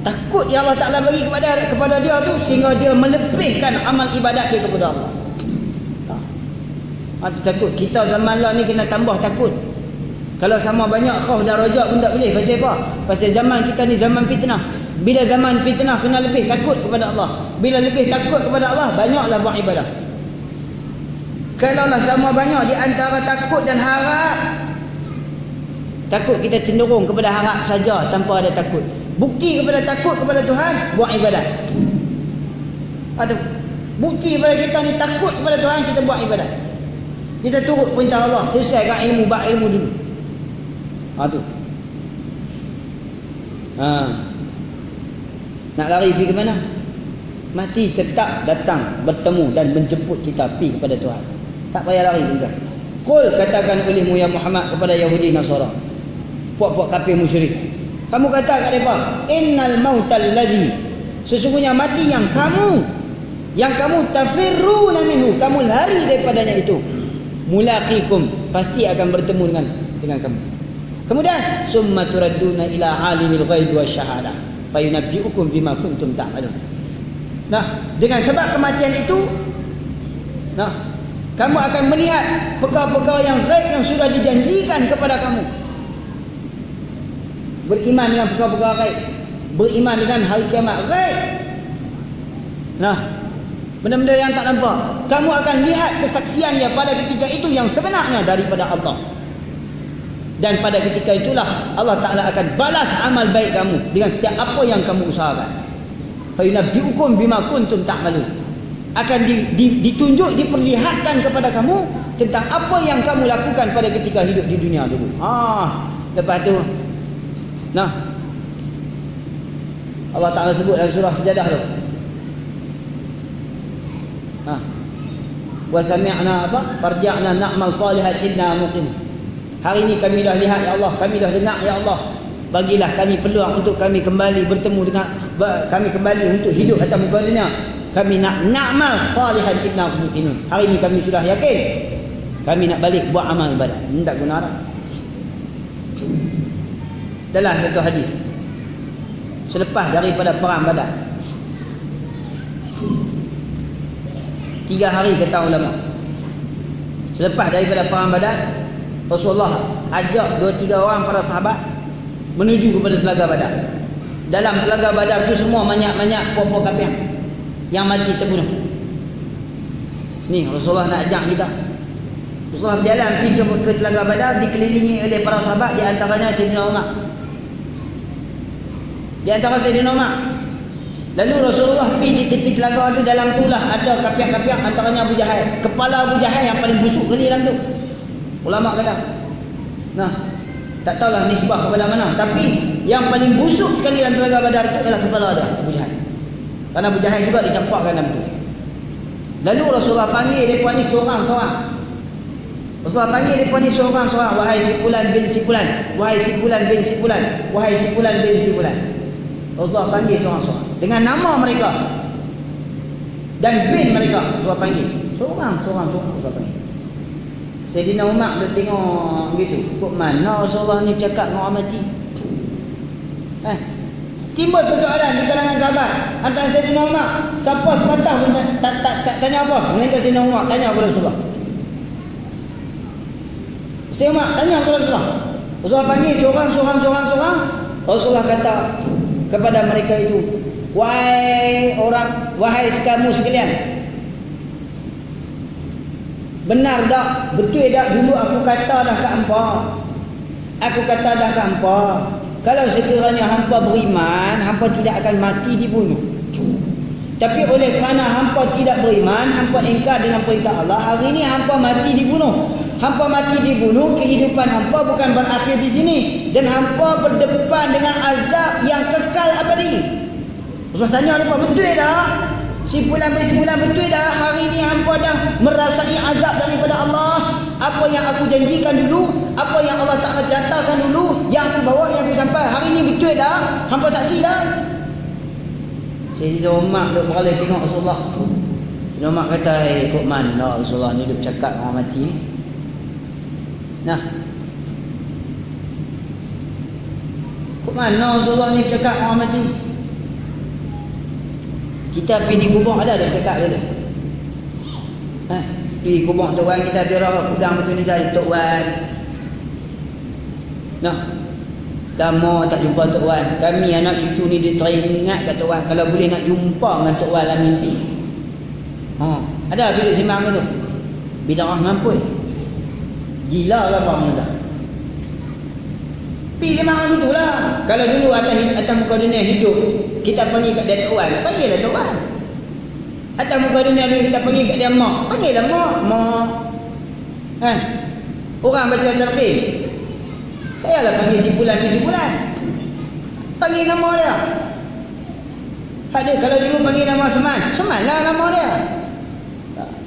Takut yang Allah Ta'ala bagi kepada dia tu sehingga dia melepihkan amal ibadat dia kepada Allah. Takut. Kita zaman lah ni kena tambah takut. Kalau sama banyak khauf dan rajak pun tak boleh. Pasal apa? Pasal zaman kita ni zaman fitnah. Bila zaman fitnah kena lebih takut kepada Allah. Bila lebih takut kepada Allah, banyaklah buat ibadah. Kalaulah sama banyak di antara takut dan harap, takut kita cenderung kepada harap saja tanpa ada takut. Bukti kepada takut kepada Tuhan, buat ibadat. Atau bukti kepada kita ni takut kepada Tuhan, kita buat ibadat. Kita turut perintah Allah, selesaikan ilmu, buat ilmu dulu. Tu. Nak lari pergi ke mana? Mati tetap datang bertemu dan menjemput kita pergi kepada Tuhan. Tak payah lari juga. Qul, katakan olehmu ya Muhammad kepada Yahudi Nasara, puak-puak kafir musyrik. Kamu kata kat mereka, innal mautal ladzi, sesungguhnya mati yang kamu tafirruna minhu, kamu lari daripadanya itu, mulaqikum, pasti akan bertemu dengan kamu. Kemudian summa turadduna ila alimil ghaibi wasyahadah fayunabbiukum bima kuntum ta'malun. Nah, dengan sebab kematian itu, kamu akan melihat perkara-perkara yang gaib yang sudah dijanjikan kepada kamu. Beriman dengan perkara-perkara gaib, beriman dengan hari kiamat gaib. Benda-benda yang tak nampak, kamu akan lihat kesaksiannya pada ketika itu yang sebenarnya daripada Allah. Dan pada ketika itulah Allah Ta'ala akan balas amal baik kamu dengan setiap apa yang kamu usahakan. Fayunabbiukum bima kuntum ta'malun. Akan ditunjuk, diperlihatkan kepada kamu tentang apa yang kamu lakukan pada ketika hidup di dunia dulu. Lepas tu, Allah Ta'ala sebut dalam surah Sajadah tu. Wa sami'na farja'na na'mal salihan inna muqim. Hari ini kami dah lihat ya Allah, kami dah dengar ya Allah. Bagilah kami peluang untuk kami kembali bertemu dengan kami kembali untuk hidup atas muka dunia. Kami nak na'mal salihan inna muqim. Hari ini kami sudah yakin kami nak balik buat amal ibadat. Tak guna dah. Dalam satu hadis selepas daripada perang Badar, 3 hari kata ulama, selepas daripada perang Badar, Rasulullah ajak 2-3 orang para sahabat menuju kepada telaga Badar. Dalam telaga Badar tu semua banyak-banyak puak-puak kafir yang mati terbunuh. Ni Rasulullah nak ajak kita. Rasulullah berjalan pergi ke telaga Badar, dikelilingi oleh para sahabat, di antaranya Sayyidina Umar. Di antara Sayyidina Umar. Lalu Rasulullah pergi di tepi telaga tu, dalam tu lah ada kafir-kafir, antaranya Abu Jahal. Kepala Abu Jahal yang paling busuk sekali dalam tu. Ulama kata, tak tahulah nisbah kepada mana, tapi yang paling busuk sekali dalam telaga Badar itu adalah kepala dia, Abu Jahal. Kerana Abu Jahal juga dicampakkan dalam tu. Lalu Rasulullah panggil mereka ni seorang-seorang. Rasulullah panggil mereka ni seorang-seorang. Wahai si fulan bin si fulan, wahai si fulan bin si fulan, wahai si fulan bin si fulan. Rasulullah panggil seorang-seorang dengan nama mereka dan bin mereka. Rasulullah panggil seorang-seorang Rasulullah panggil. Sayyidina Umar dia tengok begitu, kok mana Rasulullah ni cakap dengan orang mati. Timbul persoalan di kalangan sahabat antara Sayyidina Umar. Siapa sepatah pun tak tanya apa, melainkan Sayyidina Umar tanya kepada Rasulullah. Sayyidina Umar tanya kepada Rasulullah. Rasulullah panggil seorang-seorang. Rasulullah kata kepada mereka itu, wahai kamu sekalian, benar tak, betul tak dulu aku kata dah ke hampa, kalau sekiranya hampa beriman, hampa tidak akan mati dibunuh. Tapi oleh kerana hampa tidak beriman, hampa ingkar dengan perintah Allah, hari ini hampa mati dibunuh. Hampa mati dibunuh, kehidupan hampa bukan berakhir di sini, dan hampa berdepan dengan azab yang kekal abadi. Rasulullah tanya mereka, betul tak? Simpulan betul dah, hari ini hampa dah merasai azab daripada Allah. Apa yang aku janjikan dulu, apa yang Allah Ta'ala jatakan dulu, yang aku bawa, yang aku sampai, hari ini betul dah, hampa saksi dah. Sayyidina Umar duk beralih tengok Rasulullah. Sayyidina Umar kata, kok mana Rasulullah ni duk cakap orang mati ni. Kok mana Rasulullah ni cakap orang mati. Kita pergi di kubur ada cakap ke tu? Pergi kubur Tok Wan, kita kira pegang betul ni tadi Tok Wan. Lama tak jumpa Tok Wan. Kami anak cucu ni dia teringat kat Tok Wan, kalau boleh nak jumpa dengan Tok Wan dalam mimpi. Ada bila sembang tu? Bid'ah mampu. Gila lah apa benda. Pergi sembang gitulah. Kalau dulu atas muka dunia hidup, kita panggil kat dia Tok Wan, panggillah Tok Wan. Atas muka dunia dulu kita panggil kat dia mak, panggillah mak. Orang baca tertib, saya lah panggil simpulan. Panggil nama dia. Ada kalau dulu panggil nama Seman, Seman lah nama dia.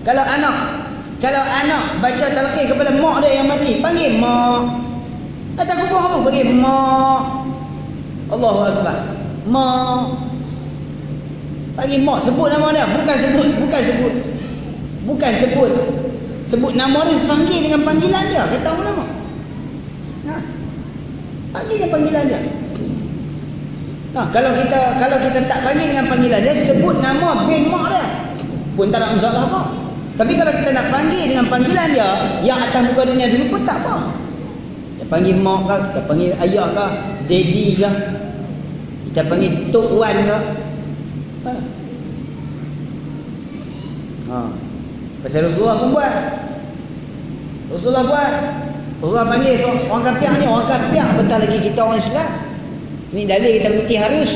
Kalau anak baca talqin kepada mak dia yang mati, panggil mak. Kata kubur apa? Panggil mak. Allahu Akbar. Mak. Panggil mak, sebut nama dia, bukan sebut nama dia, panggil dengan panggilan dia, kata ulama. Nah, panggil dengan panggilan dia. Nah, kalau kita tak panggil dengan panggilan dia, sebut nama bin mak dia, pun tak ada masalah apa. Tapi kalau kita nak panggil dengan panggilan dia yang atas muka dunia dulu pun tak apa. Kita panggil mak ke, kita panggil ayah ke, daddy ke, kita panggil tok wan ke. Pasal Rasulullah pun buat. Rasulullah panggil orang kafir ni, orang kafir betul lagi kita orang Islam. Ni dalil kita bukti harus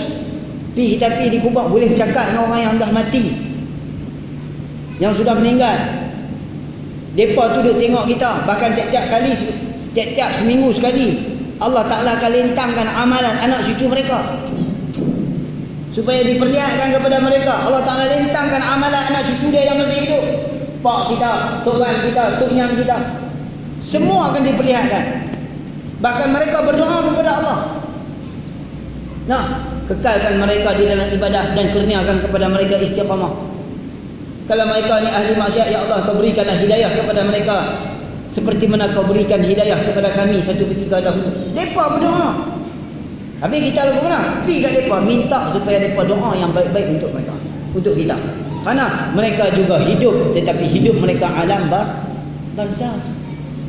kita pergi di kubur boleh bercakap dengan orang yang dah mati, yang sudah meninggal. Depa tu duk tengok kita, bahkan tiap-tiap seminggu sekali Allah Ta'ala akan lintangkan amalan anak cucu mereka supaya diperlihatkan kepada mereka. Allah Ta'ala lintangkan amalan anak cucu dia yang masih hidup, pak kita, tok wan kita, tok nyam kita, semua akan diperlihatkan. Bahkan mereka berdoa kepada Allah, nah, kekalkan mereka di dalam ibadah dan kurniakan kepada mereka istiqamah. Kalau mereka ni ahli maksiat, ya Allah, kau berikanlah hidayah kepada mereka seperti mana kau berikan hidayah kepada kami satu ketika dahulu. Mereka berdoa. Habis kita lagu mana? Pergi kat mereka, minta supaya mereka doa yang baik-baik untuk mereka, untuk kita. Kerana mereka juga hidup, tetapi hidup mereka alam barzah.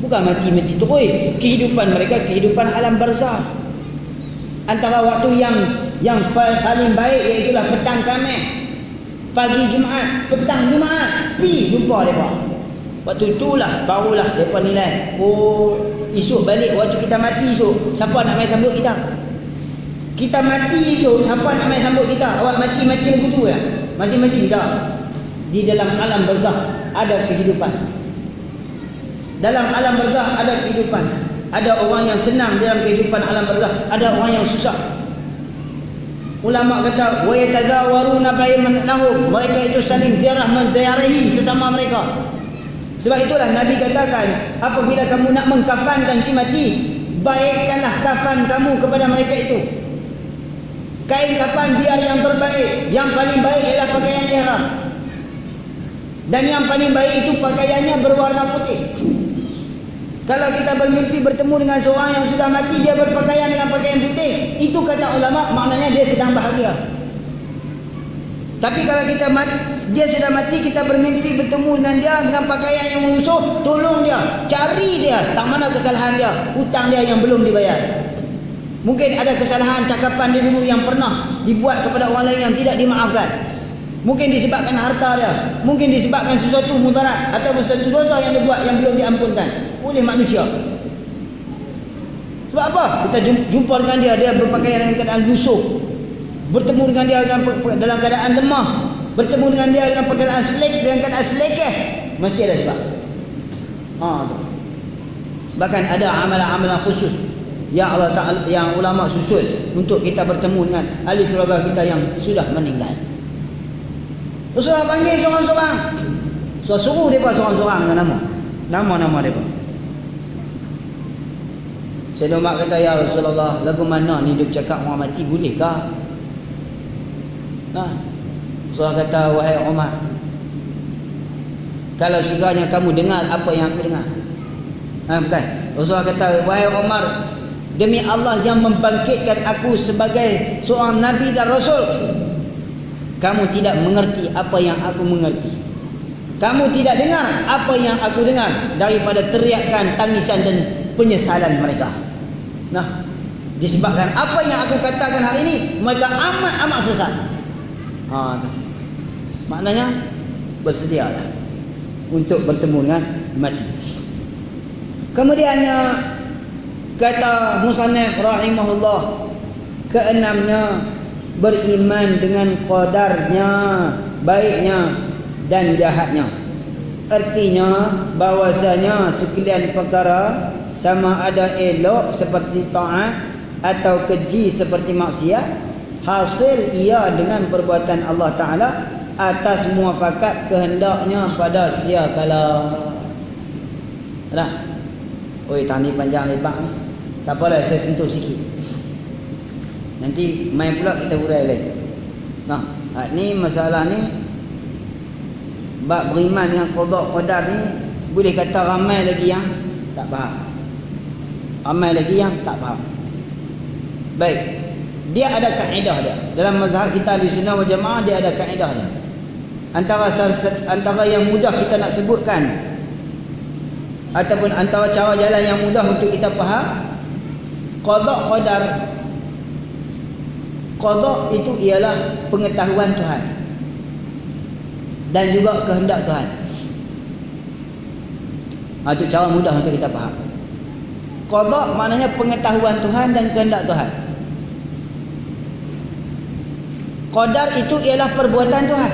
Bukan mati-mati terus. Kehidupan mereka kehidupan alam barzah. Antara waktu yang paling baik iaitulah petang Khamis, pagi Jumaat, petang Jumaat, pergi jumpa mereka. Waktu itulah barulah mereka nilai, oh, esok balik waktu kita mati esok, siapa nak mai sambut kita? Kita mati esok, siapa nak mai sambut kita? Awak mati-mati lagu tu ya? Masing-masing dah. Di dalam alam barzah ada kehidupan. Dalam alam barzah ada kehidupan. Ada orang yang senang dalam kehidupan alam barzah, ada orang yang susah. Ulama kata wa yatazawaruna bainahum, mereka itu saling ziarah menziarahi sesama mereka. Sebab itulah Nabi katakan, apabila kamu nak mengkafankan si mati, baikkanlah kafan kamu kepada mereka itu. Kain kafan biar yang terbaik, yang paling baik ialah pakaian ihram. Dan yang paling baik itu pakaiannya berwarna putih. Kalau kita bermimpi bertemu dengan seorang yang sudah mati, dia berpakaian dengan pakaian putih, itu kata ulama maknanya dia sedang bahagia. Tapi kalau dia sudah mati, kita bermimpi bertemu dengan dia dengan pakaian yang melusuh, tolong dia, cari dia, tak mana kesalahan dia, hutang dia yang belum dibayar. Mungkin ada kesalahan cakapan dia dulu yang pernah dibuat kepada orang lain yang tidak dimaafkan. Mungkin disebabkan harta dia, mungkin disebabkan sesuatu mudarat atau sesuatu dosa yang dia buat yang belum diampunkan oleh manusia. Sebab apa? Kita jumpa dengan dia berpakaian dalam keadaan lusuh, bertemu dengan dia dalam keadaan lemah, bertemu dengan dia dalam keadaan selekeh, mesti ada sebab. Bahkan ada amalan-amalan khusus yang Allah Ta'ala, yang ulama susun untuk kita bertemu dengan ahli keluarga kita yang sudah meninggal. Rasulullah panggil seorang-seorang, suruh mereka seorang-seorang dengan nama mereka. Sayyidina Umar kata, ya Rasulullah, lagu mana ni dia bercakap orang mati, bolehkah? Rasulullah kata, wahai Umar, kalau sekiranya kamu dengar apa yang aku dengar. Bukan. Rasulullah kata, wahai Umar, demi Allah yang membangkitkan aku sebagai seorang Nabi dan Rasul, kamu tidak mengerti apa yang aku mengerti. Kamu tidak dengar apa yang aku dengar daripada teriakan, tangisan dan penyesalan mereka. Nah, disebabkan apa yang aku katakan hari ini, mereka amat sesat. Maknanya bersedialah untuk bertemu dengan mati. Kemudiannya kata musannif rahimahullah, keenamnya beriman dengan qadarnya, baiknya dan jahatnya. Artinya bahwasanya sekalian perkara sama ada elok seperti taat atau keji seperti maksiat, hasil ia dengan perbuatan Allah Ta'ala atas muafakat kehendaknya pada sedia kala. Dah. Oi, tani panjang lebar ni. Tak apalah, saya sentuh sikit. Nanti main pula kita urai lain. Nah, ni masalah ni bab beriman dengan qada qadar ni, boleh kata ramai lagi yang tak faham. Ramai lagi yang tak faham. Baik. Dia ada kaedah dia. Dalam mazhab kita Ahlussunnah wal Jamaah dia ada kaedah dia. Antara yang mudah kita nak sebutkan ataupun antara cara jalan yang mudah untuk kita faham, qada qadar. Qada itu ialah pengetahuan Tuhan dan juga kehendak Tuhan. Itu cara mudah untuk kita faham. Qada maknanya pengetahuan Tuhan dan kehendak Tuhan. Qadar itu ialah perbuatan Tuhan.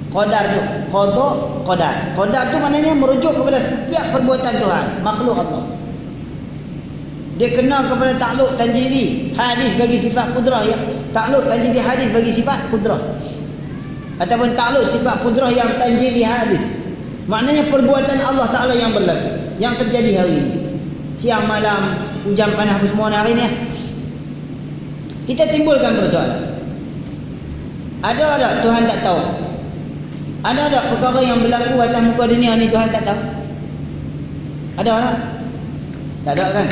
Qadar tu, qada, qadar. Qadar tu maknanya merujuk kepada setiap perbuatan Tuhan, makhluk Allah. Dia kenal kepada takluk tanjidi hadis bagi sifat qudrah ya. Takluk tanjidi hadis bagi sifat qudrah. Ataupun takluk sifat qudrah yang tanjidi hadis. Maknanya perbuatan Allah Ta'ala yang berlaku, yang terjadi hari ini. Siang malam, hujan panas apa semua hari ni. Kita timbulkan persoalan. Ada tak Tuhan tak tahu? Ada tak perkara yang berlaku atas muka dunia ni Tuhan tak tahu? Ada tak? Tak ada kan?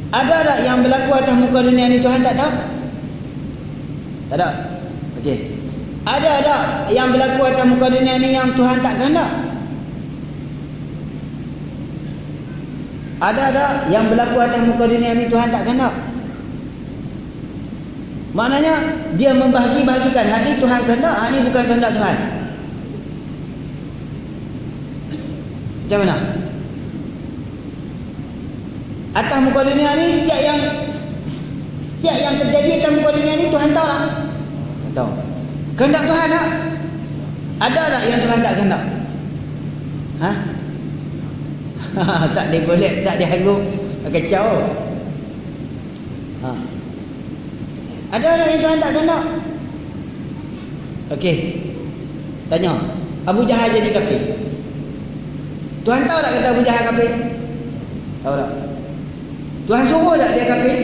Ada tak yang berlaku atas muka dunia ni Tuhan tak tahu? Tak ada. Okey. Ada tak yang berlaku atas muka dunia ni yang Tuhan tak kehendak? Ada tak yang berlaku atas muka dunia ni Tuhan tak kehendak? Maknanya dia membahagi-bahagikan, hal ni Tuhan kehendak, hal ni bukan kehendak Tuhan. Macam mana? Atas muka dunia ni setiap yang terjadi atas muka dunia ni Tuhan tahu tak? Tak tahu. Kehendak Tuhan tak? Ada tak yang Tuhan tak kehendak? Ha? Tak dia golek, tak dia hangus, kacau. Ha. Ada tak yang Tuhan tak kehendak? Okey. Tanya, Abu Jahal jadi kafir. Tuhan tahu tak kata Abu Jahal kafir? Tahu tak? Tuhan suruh tak dia kafir?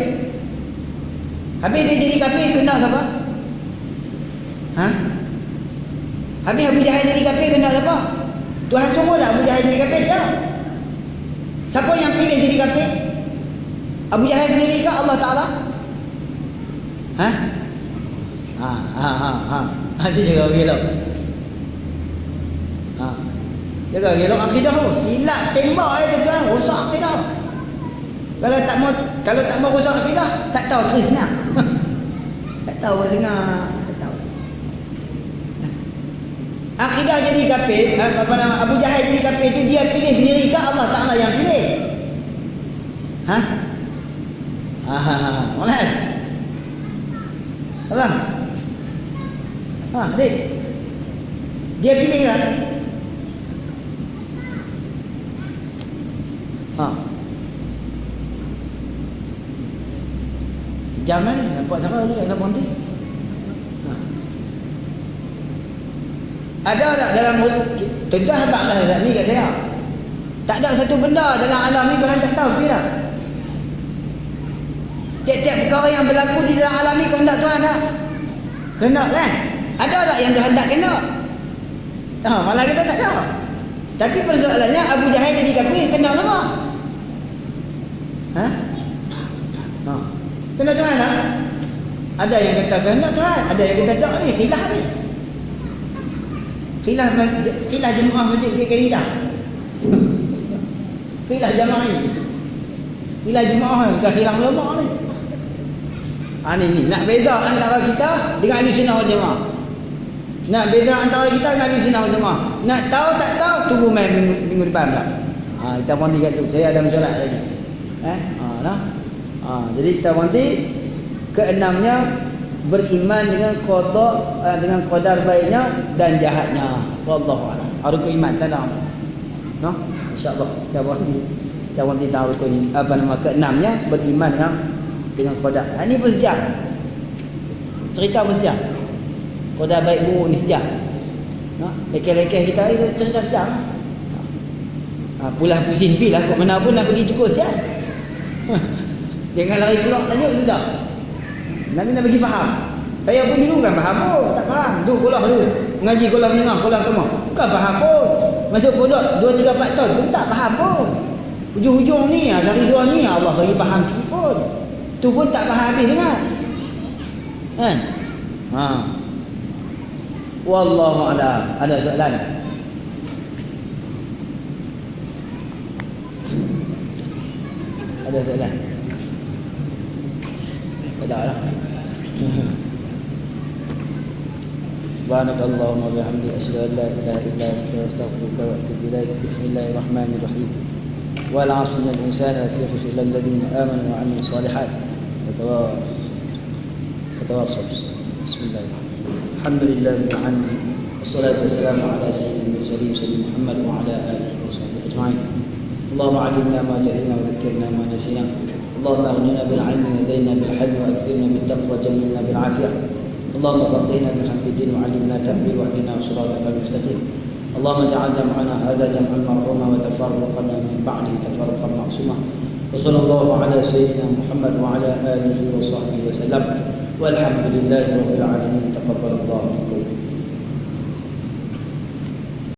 Habis dia jadi kafir, kehendak siapa? Ha? Habis Abu Jahal jadi kafir, kehendak siapa? Tuhan suruh tak Abu Jahal jadi kafir? Tak. Siapa yang pilih jadi kafir? Abu Jahal sendiri ke Allah Ta'ala? Ha? Itu juga gelap. Ha. Jaga gelap akidah tu. Silap tembak tu kan, rosak akidah. Kalau tak mau rosak akidah, tak tahu terus nak. Tak tahu dengar, tak tahu. Akidah jadi kafir, apa nama Abu Jahal jadi kafir itu dia pilih sendiri ke Allah Ta'ala yang pilih? Ha? Mana? Apa? Dik. Dia pilih kan? Jangan nampak cara ni nak berhenti. Ada tak dalam tentu habaq ni kat saya. Tak ada satu benda dalam alam ni Tuhan tak tahu tidak. Tiap-tiap perkara yang berlaku di dalam alam ni kehendak Tuhan tak? Kehendak kan? Ada tak yang Tuhan tak kehendak? Malah kita tak tahu. Tapi persoalannya Abu Jahal jadi kafir kehendak apa? Kehendak Tuhan tak? Ada yang kata kehendak Tuhan, ada yang kata tak ni, khilaf ni. Khilaf jemaah masjid Kaidah. Khilaf jemaah ni. Khilaf jemaah ni, bukan khilaf ulama ni. Ni nak beza antara kita dengan Ahlussunnah wal Jamaah. Nak beza antara kita dengan Ahlussunnah wal Jamaah. Nak tahu tak tahu tunggu main minggu depan dah. Kita berhenti kat tu. Saya ada mensolat lagi. Jadi kita berhenti. Keenamnya beriman dengan qada, dengan qadar baiknya dan jahatnya. Wallahu a'lam. Harus beriman tak ada. Insya-Allah kita berhenti. Jangan kita tahu tu ni apa nama keenamnya, beriman dengan qada. Ini pun sejarah. Cerita pun sejarah. Qada baik buruk ni sejarah. Lekeh-lekeh kita itu cerita sejarah. Pulah pusing pi lah, kok mana pun nak pergi cukup siap. Jangan lari keluar tanya sudah. Nabi nak bagi faham. Saya pun dulu kan faham pun, tak faham. Dulu sekolah dulu. Mengaji sekolah menengah, sekolah tengah. Bukan faham pun. Masuk pondok 2 3 4 tahun pun tak faham pun. Hujung-hujung ni dari dua ni Allah bagi faham sikit pun. Tu pun tak faham habis sangat. Kan? Wallahu a'lam. Ada soalan? Ada soalan? Tak ada lah. Subhanakallahumma wa bihamdika asyhadu an la ilaha illa anta astaghfiruka wa atubu ilaik. Bismillahirrahmanirrahim. Wal 'asri innal insana lafi khusr illa alladhina amanu wa 'amilus solihat wa tawassaw. Bismillahirrahmanirrahim. Alhamdulillah rabbil alamin. Wassalatu wassalamu ala sayyidil mursalin sayyidina Muhammad wa ala alihi wa sahbihi ajma'in. اللهم علمنا ما جهلنا وذكرنا ما نسينا اللهم اغننا بالعلم وهدينا بالحلم واكرمنا بالتقوى وجملنا بالعافيه اللهم فقهنا بحمد الدين وعلمنا تأويل واهدنا صراطك المستقيم اللهم اجعل جمعنا هذا جمعا مرحوما وتفرقنا من بعده تفرقا معصوما وصلى الله على سيدنا محمد وعلى اله وصحبه وسلم والحمد لله رب العالمين تقبل الله منكم.